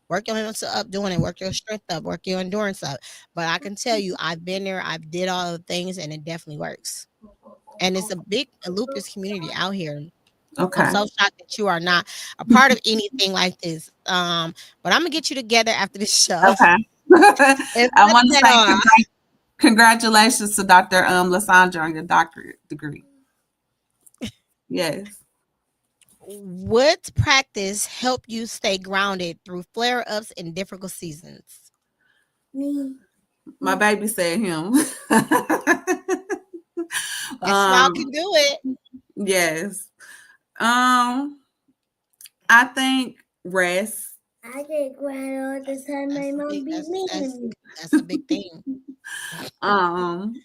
Speaker 1: Work your yourself up doing it. Work your strength up. Work your endurance up. But I can tell you, I've been there. I've did all the things, and it definitely works. And it's a big lupus community out here. I'm
Speaker 4: Okay.
Speaker 1: so shocked that you are not a part of anything like this. But I'm gonna get you together after this show
Speaker 4: Okay.
Speaker 1: and
Speaker 4: I
Speaker 1: set
Speaker 4: want to
Speaker 1: that
Speaker 4: say
Speaker 1: off.
Speaker 4: congratulations to Dr. Lysandra on your doctorate degree. Yes.
Speaker 1: What practice help you stay grounded through flare ups and difficult seasons?
Speaker 4: My baby said him.
Speaker 1: That smile
Speaker 4: um,
Speaker 1: can do it.
Speaker 4: yes. I think rest. I get cry all the time. My
Speaker 1: That's a
Speaker 4: mom
Speaker 1: big.
Speaker 4: be
Speaker 1: That's
Speaker 4: mean to
Speaker 1: that's
Speaker 4: me.
Speaker 1: that's a big thing.
Speaker 4: Um,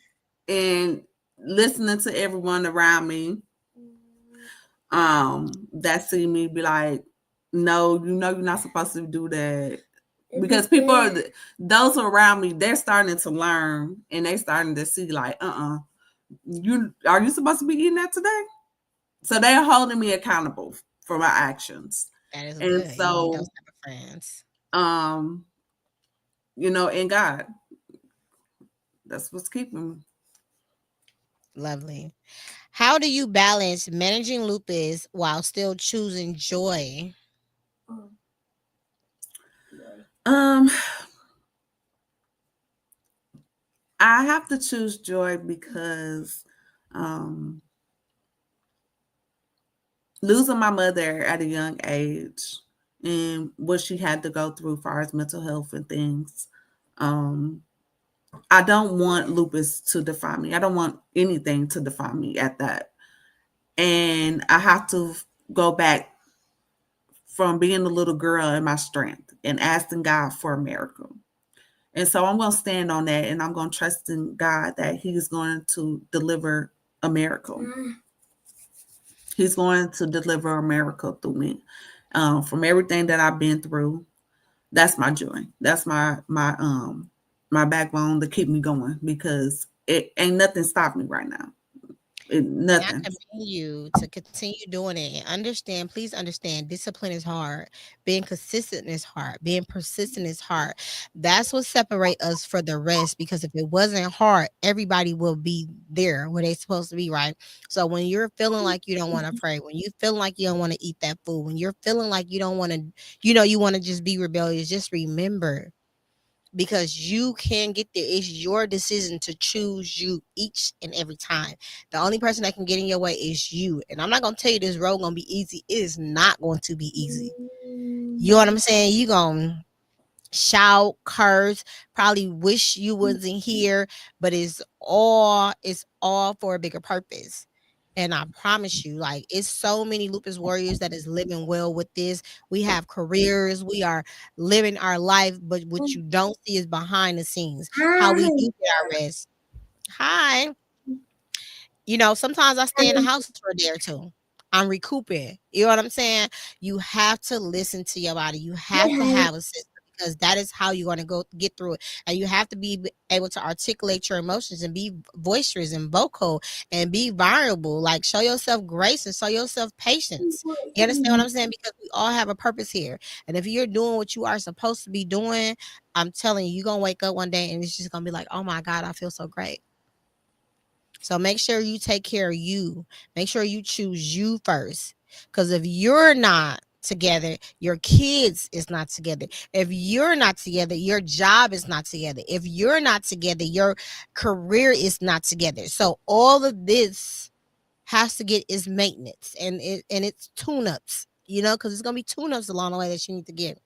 Speaker 4: and listening to everyone around me. That see me be like, no, you're not supposed to do that. Because those around me, they're starting to learn and they starting to see like, you supposed to be eating that today? So they're holding me accountable for my actions.
Speaker 1: That is
Speaker 4: And
Speaker 1: good. You need those
Speaker 4: so,
Speaker 1: type of friends.
Speaker 4: um, in God, that's what's keeping me.
Speaker 1: Lovely. How do you balance managing lupus while still choosing joy?
Speaker 4: Um, I have to choose joy because um, losing my mother at a young age and what she had to go through as far as mental health and things. Um, I don't want lupus to define me. I don't want anything to define me at that. And I have to go back from being a little girl in my strength and asking God for a miracle. And so I'm going to stand on that and I'm going to trust in God that He's going to deliver a miracle. He's going to deliver a miracle through me. From everything that I've been through, that's my joy. That's my backbone to keep me going because it ain't nothing stop me right now.
Speaker 1: And I
Speaker 4: Nothing.
Speaker 1: commend you to continue doing it and understand, please understand, discipline is hard. Being consistent is hard. Being persistent is hard. That's what separate us for the rest because if it wasn't hard, everybody will be there where they supposed to be, right? So when you're feeling like you don't want to pray, when you feeling like you don't want to eat that food, when you're feeling like you don't want to, you want to just be rebellious, just remember because you can get there. It's your decision to choose you each and every time. The only person that can get in your way is you. And I'm not gonna tell you this road gonna be easy. It is not going to be easy. You know what I'm saying? You gonna shout, curse, probably wish you wasn't here, but it's all for a bigger purpose. And I promise you, like it's so many lupus warriors that is living well with this. We have careers, we are living our life, but what you don't see is behind the scenes, how we do get our rest. Hi. Sometimes I stay in the house for a day or two. I'm recouping. You know what I'm saying? You have to listen to your body. You have to have a system because that is how you're going to go get through it. And you have to be able to articulate your emotions and be boisterous and vocal and be vulnerable. Like show yourself grace and show yourself patience. You understand what I'm saying? Because we all have a purpose here. And if you're doing what you are supposed to be doing, I'm telling you, you're going to wake up one day and it's just going to be like, oh my God, I feel so great. So make sure you take care of you. Make sure you choose you first. Because if you're not together, your kids is not together. If you're not together, your job is not together. If you're not together, your career is not together. So all of this has to get is maintenance and it's tune-ups, because it's gonna be tune-ups along the way that you need to get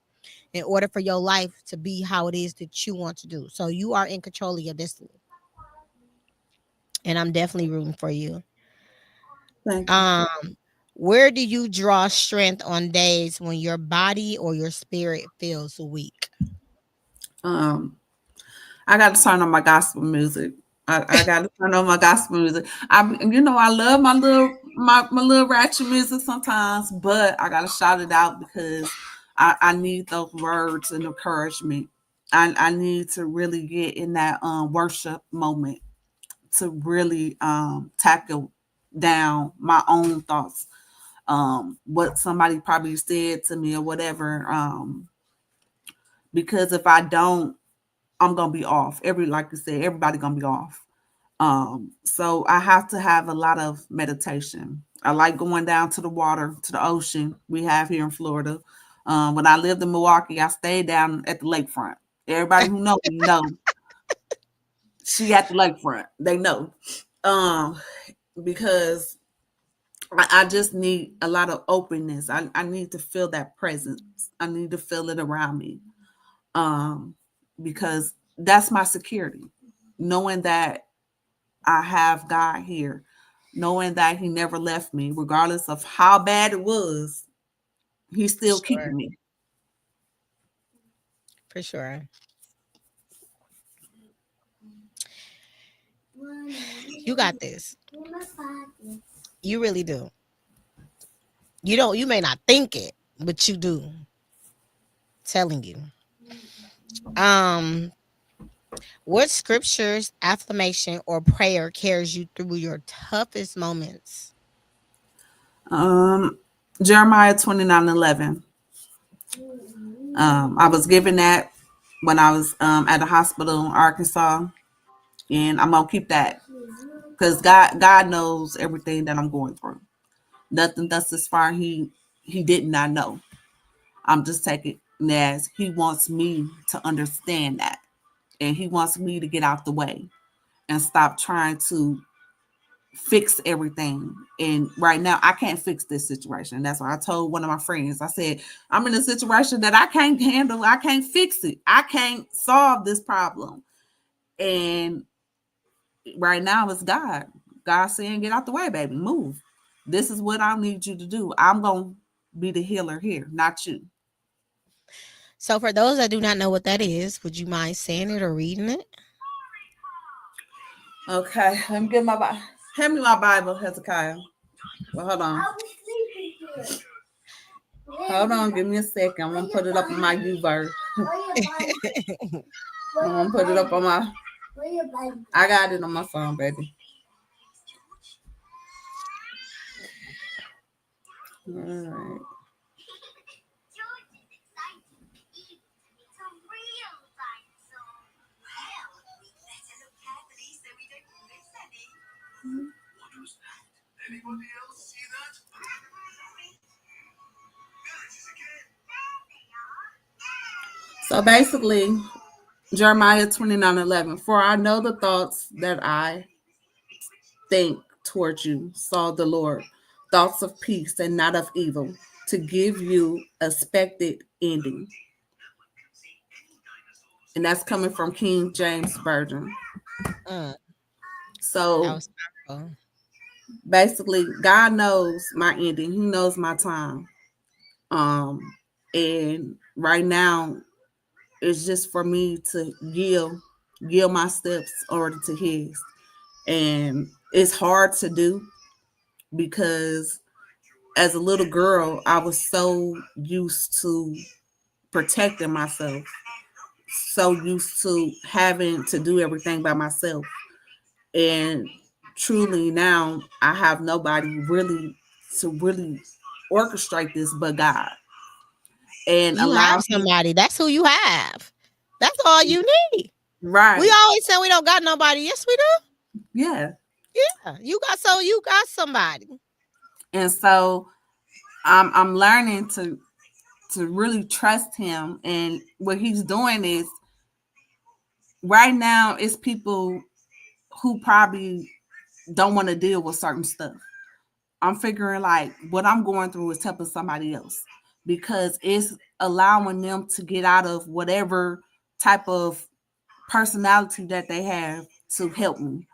Speaker 1: in order for your life to be how it is that you want to do. So you are in control of your destiny. And I'm definitely rooting for you.
Speaker 4: Thank you.
Speaker 1: Um, where do you draw strength on days when your body or your spirit feels weak?
Speaker 4: Um, I got to turn on my gospel music. I got to turn on my gospel music. I love my little ratchet music sometimes, but I got to shout it out because I need those words and encouragement. I need to really get in that worship moment to really tackle down my own thoughts, what somebody probably said to me or whatever. Because if I don't, I'm gonna be off. Like you said, everybody gonna be off. So I have to have a lot of meditation. I like going down to the water, to the ocean we have here in Florida. When I lived in Milwaukee, I stayed down at the lakefront. Everybody who knows me know she at the lakefront. They know. Um, because I just need a lot of openness. I need to feel that presence. I need to feel it around me. Um, because that's my security. Knowing that I have God here, knowing that He never left me, regardless of how bad it was, He's
Speaker 1: For
Speaker 4: still
Speaker 1: sure.
Speaker 4: keeping me.
Speaker 1: For sure. You got this. You really do. You may not think it, but you do. Telling you. Um, what scriptures, affirmation, or prayer carries you through your toughest moments?
Speaker 4: Um, Jeremiah 29:11. I was given that when I was at a hospital in Arkansas, and I'm gonna keep that because God knows everything that I'm going through. Nothing thus as far he did not know. I'm just taking it as he wants me to understand that, and he wants me to get out the way and stop trying to fix everything. And right now, I can't fix this situation. That's why I told one of my friends, I said, I'm in a situation that I can't handle. I can't fix it. I can't solve this problem. And right now, it's God. God saying, get out the way, baby. Move. This is what I need you to do. I'm going to be the healer here, not you.
Speaker 1: So for those that do not know what that is, would you mind saying it or reading it?
Speaker 4: Okay, let me get my Bible. Hand me my Bible, Hezekiah. Well, hold on. Hold on, give me a second. I'm gonna put it up in my U verse. I'm gonna put it up on my. I got it on my phone, baby. All right. So basically, Jeremiah 29:11. For I know the thoughts that I think towards you, saw the Lord, thoughts of peace and not of evil, to give you expected ending. And that's coming from King James Version.
Speaker 1: Mm, that
Speaker 4: So
Speaker 1: was powerful.
Speaker 4: basically, God knows my ending. He knows my time. Um, and right now, it's just for me to yield my steps over to His. And it's hard to do because as a little girl, I was so used to protecting myself, so used to having to do everything by myself. And truly now I have nobody really to really orchestrate this but God and
Speaker 1: You have
Speaker 4: allow him.
Speaker 1: somebody. That's who you have. That's all you need.
Speaker 4: Right.
Speaker 1: We always say we don't got nobody. Yes, we do.
Speaker 4: Yeah.
Speaker 1: Yeah, you got somebody.
Speaker 4: And so I'm learning to really trust him. And what he's doing is right now it's people who probably don't want to deal with certain stuff. I'm figuring like what I'm going through is helping somebody else because it's allowing them to get out of whatever type of personality that they have to help me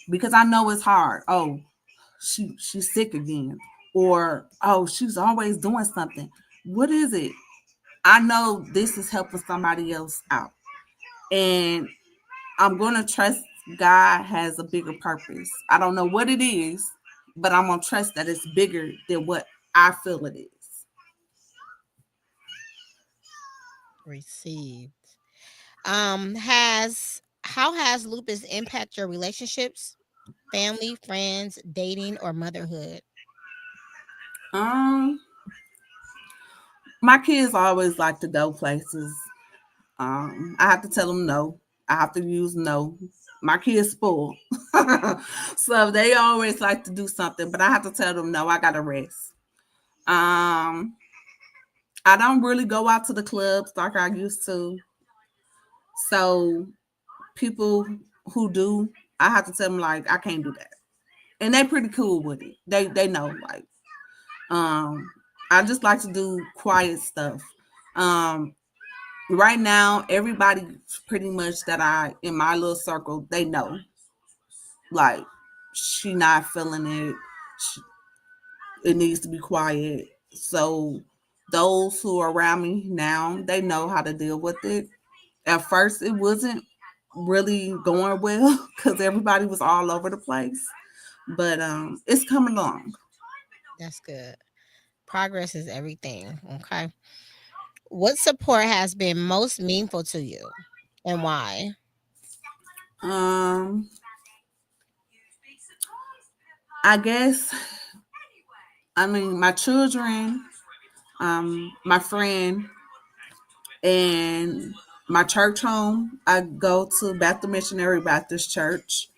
Speaker 4: because I know it's hard. Oh, she's sick again, or oh, she's always doing something. What is it? I know this is helping somebody else out, and I'm gonna trust God has a bigger purpose. I don't know what it is, but I'm gonna trust that it's bigger than what I feel it is.
Speaker 1: Received. Has How has lupus impact your relationships, family, friends, dating, or motherhood?
Speaker 4: Um, my kids always like to go places. I have to tell them no. I have to use no. My kids spoil, so they always like to do something, but I have to tell them no. I gotta rest. Um, I don't really go out to the clubs like I used to. So people who do, I have to tell them like I can't do that, and they pretty cool with it. They know like um I just like to do quiet stuff. Um, right now, everybody pretty much that I in my little circle they know like she not feeling it. She, it needs to be quiet. So those who are around me now they know how to deal with it. At first, it wasn't really going well because everybody was all over the place. But it's coming along.
Speaker 1: That's good. Progress is everything. Okay. What support has been most meaningful to you and why?
Speaker 4: Um, I guess I mean my children, my friend, and my church home. I go to Baptist Missionary Baptist Church,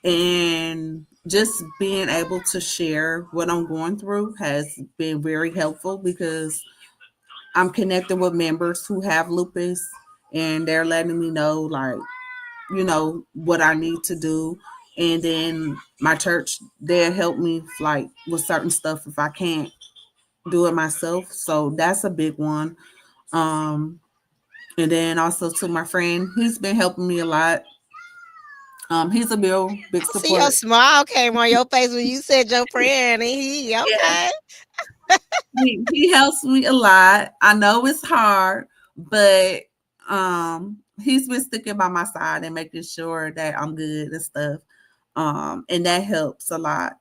Speaker 4: And just being able to share what I'm going through has been very helpful because I'm connecting with members who have lupus and they're letting me know, like, what I need to do. And then my church, they'll help me like with certain stuff if I can't do it myself. So that's a big one. Um, and then also to my friend, he's been helping me a lot. He's a real big
Speaker 1: I see your
Speaker 4: support.
Speaker 1: smile came on your face when you said your friend. And he
Speaker 4: Yeah,
Speaker 1: okay.
Speaker 4: he helps me a lot. I know it's hard, but he's been sticking by my side and making sure that I'm good and stuff. And that helps a lot.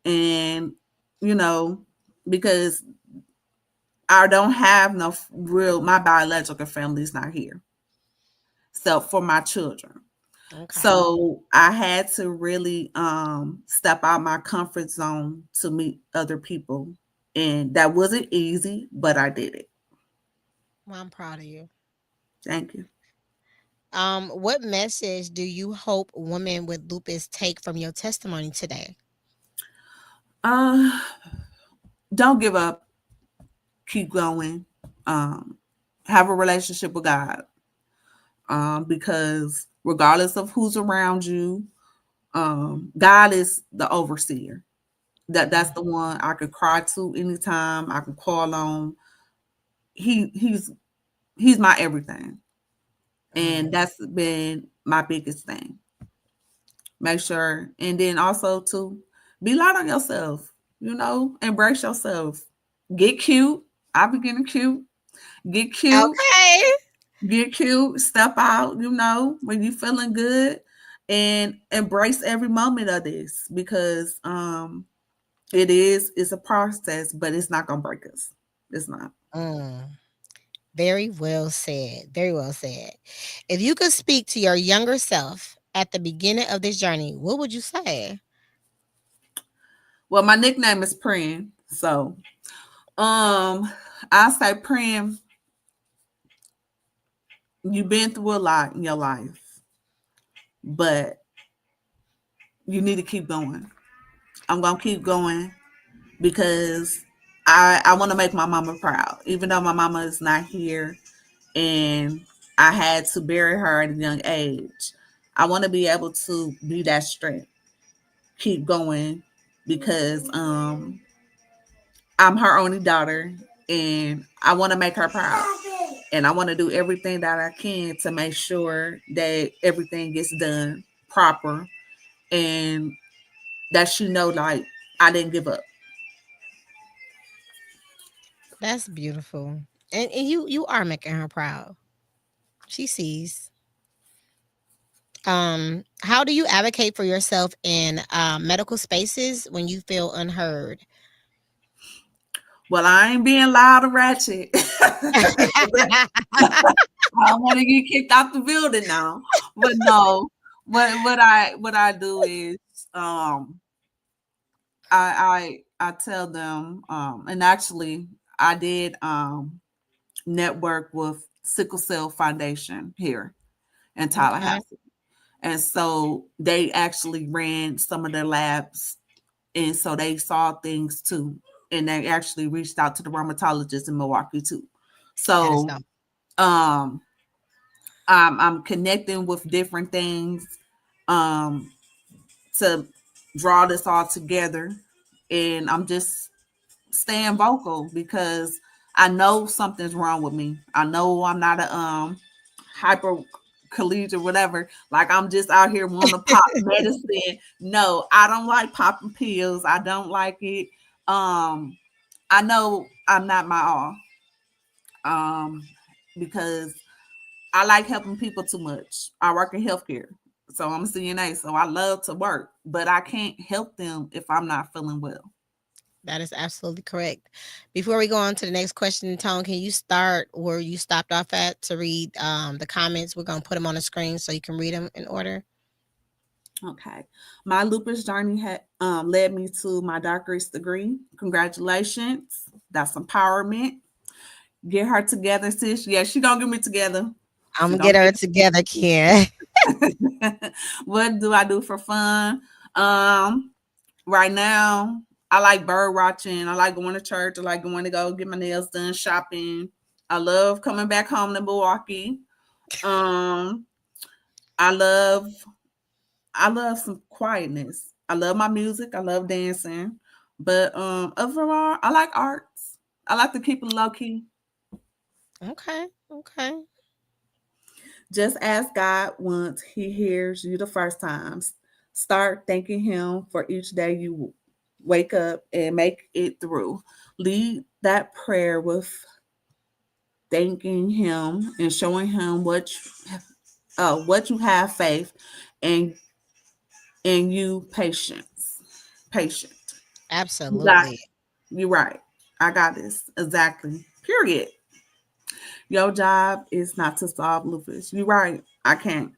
Speaker 4: And you know, because I don't have no real my biological family's not here. So for my children.
Speaker 1: Okay.
Speaker 4: So I had to really step out my comfort zone to meet other people. And that wasn't easy, but I did it.
Speaker 1: Well, I'm proud of you.
Speaker 4: Thank you.
Speaker 1: What message do you hope women with lupus take from your testimony today?
Speaker 4: Uh don't give up, keep going. Um have a relationship with God. Because regardless of who's around you, God is the overseer. That's
Speaker 1: Mm,
Speaker 4: the one I could cry to anytime. I can call on. He's my everything, and
Speaker 1: mm.
Speaker 4: that's been my biggest thing. Make sure, and then also to be light on yourself. Embrace yourself. Get cute. I be getting cute. Get cute.
Speaker 1: Okay.
Speaker 4: Get cute. Step out. When you feeling good, and embrace every moment of this because it's a process, but it's not gonna break us. It's not.
Speaker 1: Mm. Very well said. Very well said. If you could speak to your younger self at the beginning of this journey, what would you say?
Speaker 4: Well, my nickname is Prim, so I say Prim, you've been through a lot in your life, but you need to keep going. I'm gonna keep going because I want to make my mama proud, even though my mama is not here and I had to bury her at a young age. I want to be able to be that strength, keep going because I'm her only daughter and I want to make her proud. And I want to do everything that I can to make sure that everything gets done proper and that she know like I didn't give up.
Speaker 1: That's beautiful. And you are making her proud. She sees. How do you advocate for yourself in medical spaces when you feel unheard?
Speaker 4: Well, I ain't being loud or ratchet. I don't want to get kicked out the building now. But no, what I do is um I tell them and actually I did network with Sickle Cell Foundation here in
Speaker 1: Okay.
Speaker 4: Tallahassee. And so they actually ran some of their labs and so they saw things too. And they actually reached out to the rheumatologist in Milwaukee too.
Speaker 1: That is
Speaker 4: So
Speaker 1: dope.
Speaker 4: um I'm connecting with different things um to draw this all together. And I'm just staying vocal because I know something's wrong with me. I know I'm not a hyper collegiate or whatever. Like I'm just out here wanting to pop medicine. No, I don't like popping pills. I don't like it. Um, I know I'm not my all. Um, because I like helping people too much. I work in healthcare. So I'm a CNA, so I love to work, but I can't help them if I'm not feeling well.
Speaker 1: That is absolutely correct. Before we go on to the next question, Tone, can you start where you stopped off at to read the comments? We're gonna put them on the screen so you can read them in order.
Speaker 4: Okay. My lupus journey had led me to my doctorate degree. Congratulations. That's empowerment. Get her together, sis. Yeah, she gonna get me together.
Speaker 1: I'm
Speaker 4: She
Speaker 1: gonna
Speaker 4: gonna
Speaker 1: get her
Speaker 4: get
Speaker 1: together, Ken.
Speaker 4: What do I do for fun? Um, right now, I like bird watching. I like going to church. I like going to go get my nails done, shopping. I love coming back home to Milwaukee. Um, I love I love some quietness. I love my music. I love dancing. But overall, I like arts. I like to keep it low key.
Speaker 1: Okay. Okay.
Speaker 4: Just ask God once He hears you the first time. Start thanking Him for each day you wake up and make it through. Lead that prayer with thanking Him and showing Him what you have faith and you patient. You got
Speaker 1: Absolutely.
Speaker 4: you right. I got this exactly. Period. Your job is not to solve lupus. You right. I can't.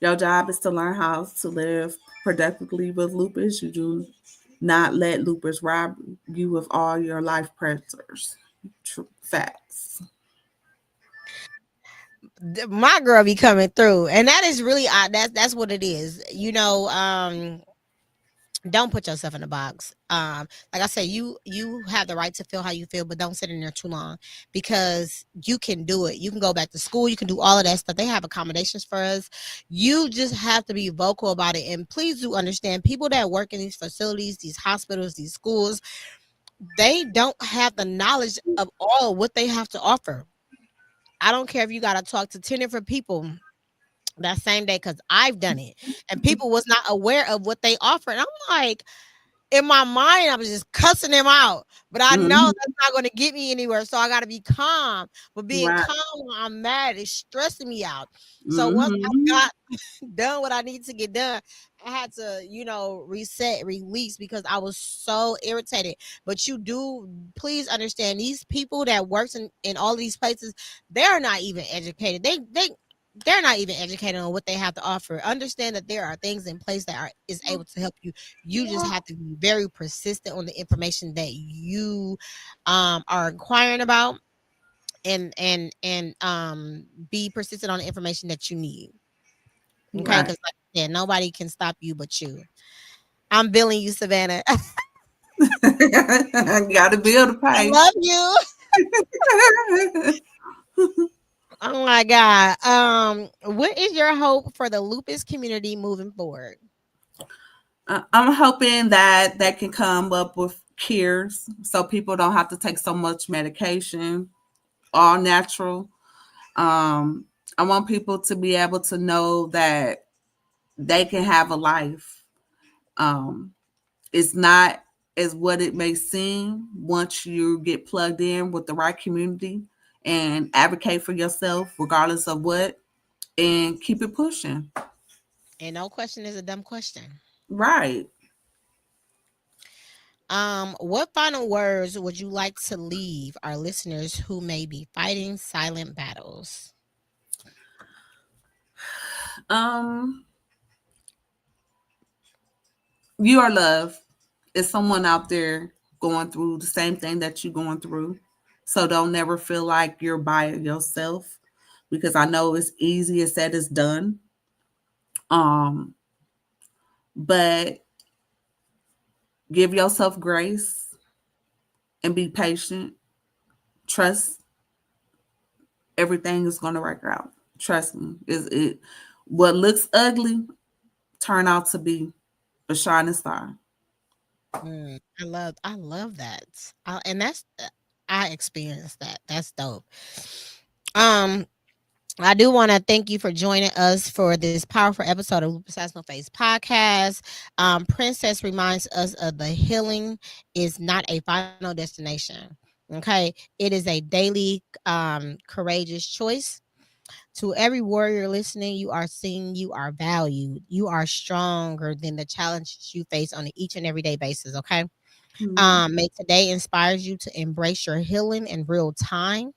Speaker 4: Your job is to learn how to live productively with lupus. You do not let lupus rob you of all your life pressures. Facts.
Speaker 1: My girl be coming through, and that is really that's what it is. Don't put yourself in a box. Like I said, you have the right to feel how you feel, but don't sit in there too long, because you can do it. You can go back to school, you can do all of that stuff. They have accommodations for us. You just have to be vocal about it. And please do understand, people that work in these facilities, these hospitals, these schools, they don't have the knowledge of all what they have to offer. I don't care if you got to talk to 10 different people that same day, because I've done it, and people was not aware of what they offer. And I'm like, in my mind, I was just cussing him out, but I know
Speaker 4: Mhm.
Speaker 1: that's not going to get me anywhere. So I got to be calm. But being
Speaker 4: Right.
Speaker 1: calm when I'm mad is stressing me out. So once I
Speaker 4: Hmm.
Speaker 1: got done what I need to get done, I had to, reset, release, because I was so irritated. But you do, please understand, these people that works in all these places, they're not even educated. They're not even educated on what they have to offer. Understand that there are things in place that is able to help you. You just have to be very persistent on the information that you are inquiring about, and be persistent on the information that you need. Okay,
Speaker 4: Right.
Speaker 1: because like I said, nobody can stop you but you. I'm billing you, Savannah.
Speaker 4: Got to build a
Speaker 1: I
Speaker 4: pay.
Speaker 1: love you. Oh my God. What is your hope for the lupus community moving forward?
Speaker 4: I'm hoping that that can come up with cures so people don't have to take so much medication, all natural. Um, I want people to be able to know that they can have a life. Um, it's not as what it may seem once you get plugged in with the right community and advocate for yourself, regardless of what, and keep it pushing.
Speaker 1: And no question is a dumb question.
Speaker 4: Right.
Speaker 1: What final words would you like to leave our listeners who may be fighting silent battles?
Speaker 4: Um, you are loved. Is someone out there going through the same thing that you're going through. So don't never feel like you're by yourself, because I know it's easier said as done. Um, but give yourself grace and be patient. Trust everything is gonna work out. Trust me. Is it what looks ugly turn out to be a shining star.
Speaker 1: I love that. And that's I experienced that. That's dope. Um, I do want to thank you for joining us for this powerful episode of Lupus Has No Face podcast. Princess reminds us of the healing is not a final destination. Okay, it is a daily, courageous choice. To every warrior listening, you are seen, you are valued, you are stronger than the challenges you face on an each and everyday basis. Okay,
Speaker 4: Mhm.
Speaker 1: may today inspires you to embrace your healing in real time,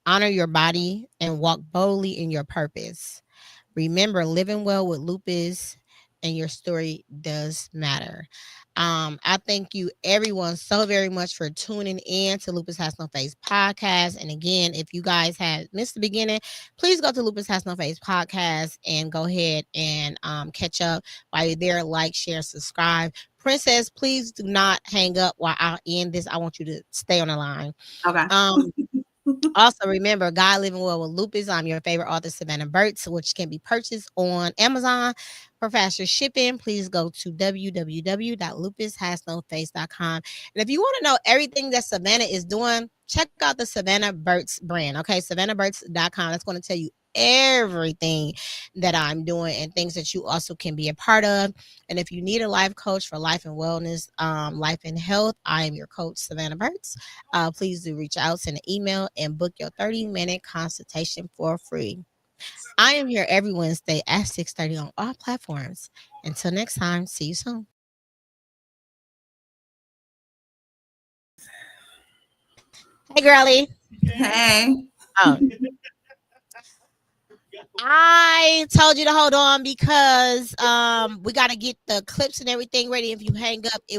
Speaker 1: honor your body, and walk boldly in your purpose. Remember, living well with lupus and your story does matter. I thank you everyone so very much for tuning in to Lupus Has No Face podcast. And again, if you guys had missed the beginning, please go to Lupus Has No Face podcast and go ahead and catch up while you're there. Like, share, subscribe. Princess, please do not hang up while I end this. I want you to stay on the line.
Speaker 4: Okay.
Speaker 1: Um, Also, remember, God Living Well with Lupus. I'm your favorite author, Savannah Burks, which can be purchased on Amazon for faster shipping. Please go to www.lupushasnoface.com. And if you want to know everything that Savannah is doing, check out the Savannah Burks brand. Okay, savannahburks.com. That's going to tell you everything that I'm doing and things that you also can be a part of. And if you need a life coach for life and wellness, life and health, I am your coach, Savannah Burks. Please do reach out, send an email, and book your 30-minute consultation for free. I am here every Wednesday at 6:30 on all platforms. Until next time, see you soon. Hey, girlie.
Speaker 4: Hey.
Speaker 1: Oh, I told you to hold on because we got to get the clips and everything ready. If you hang up, it will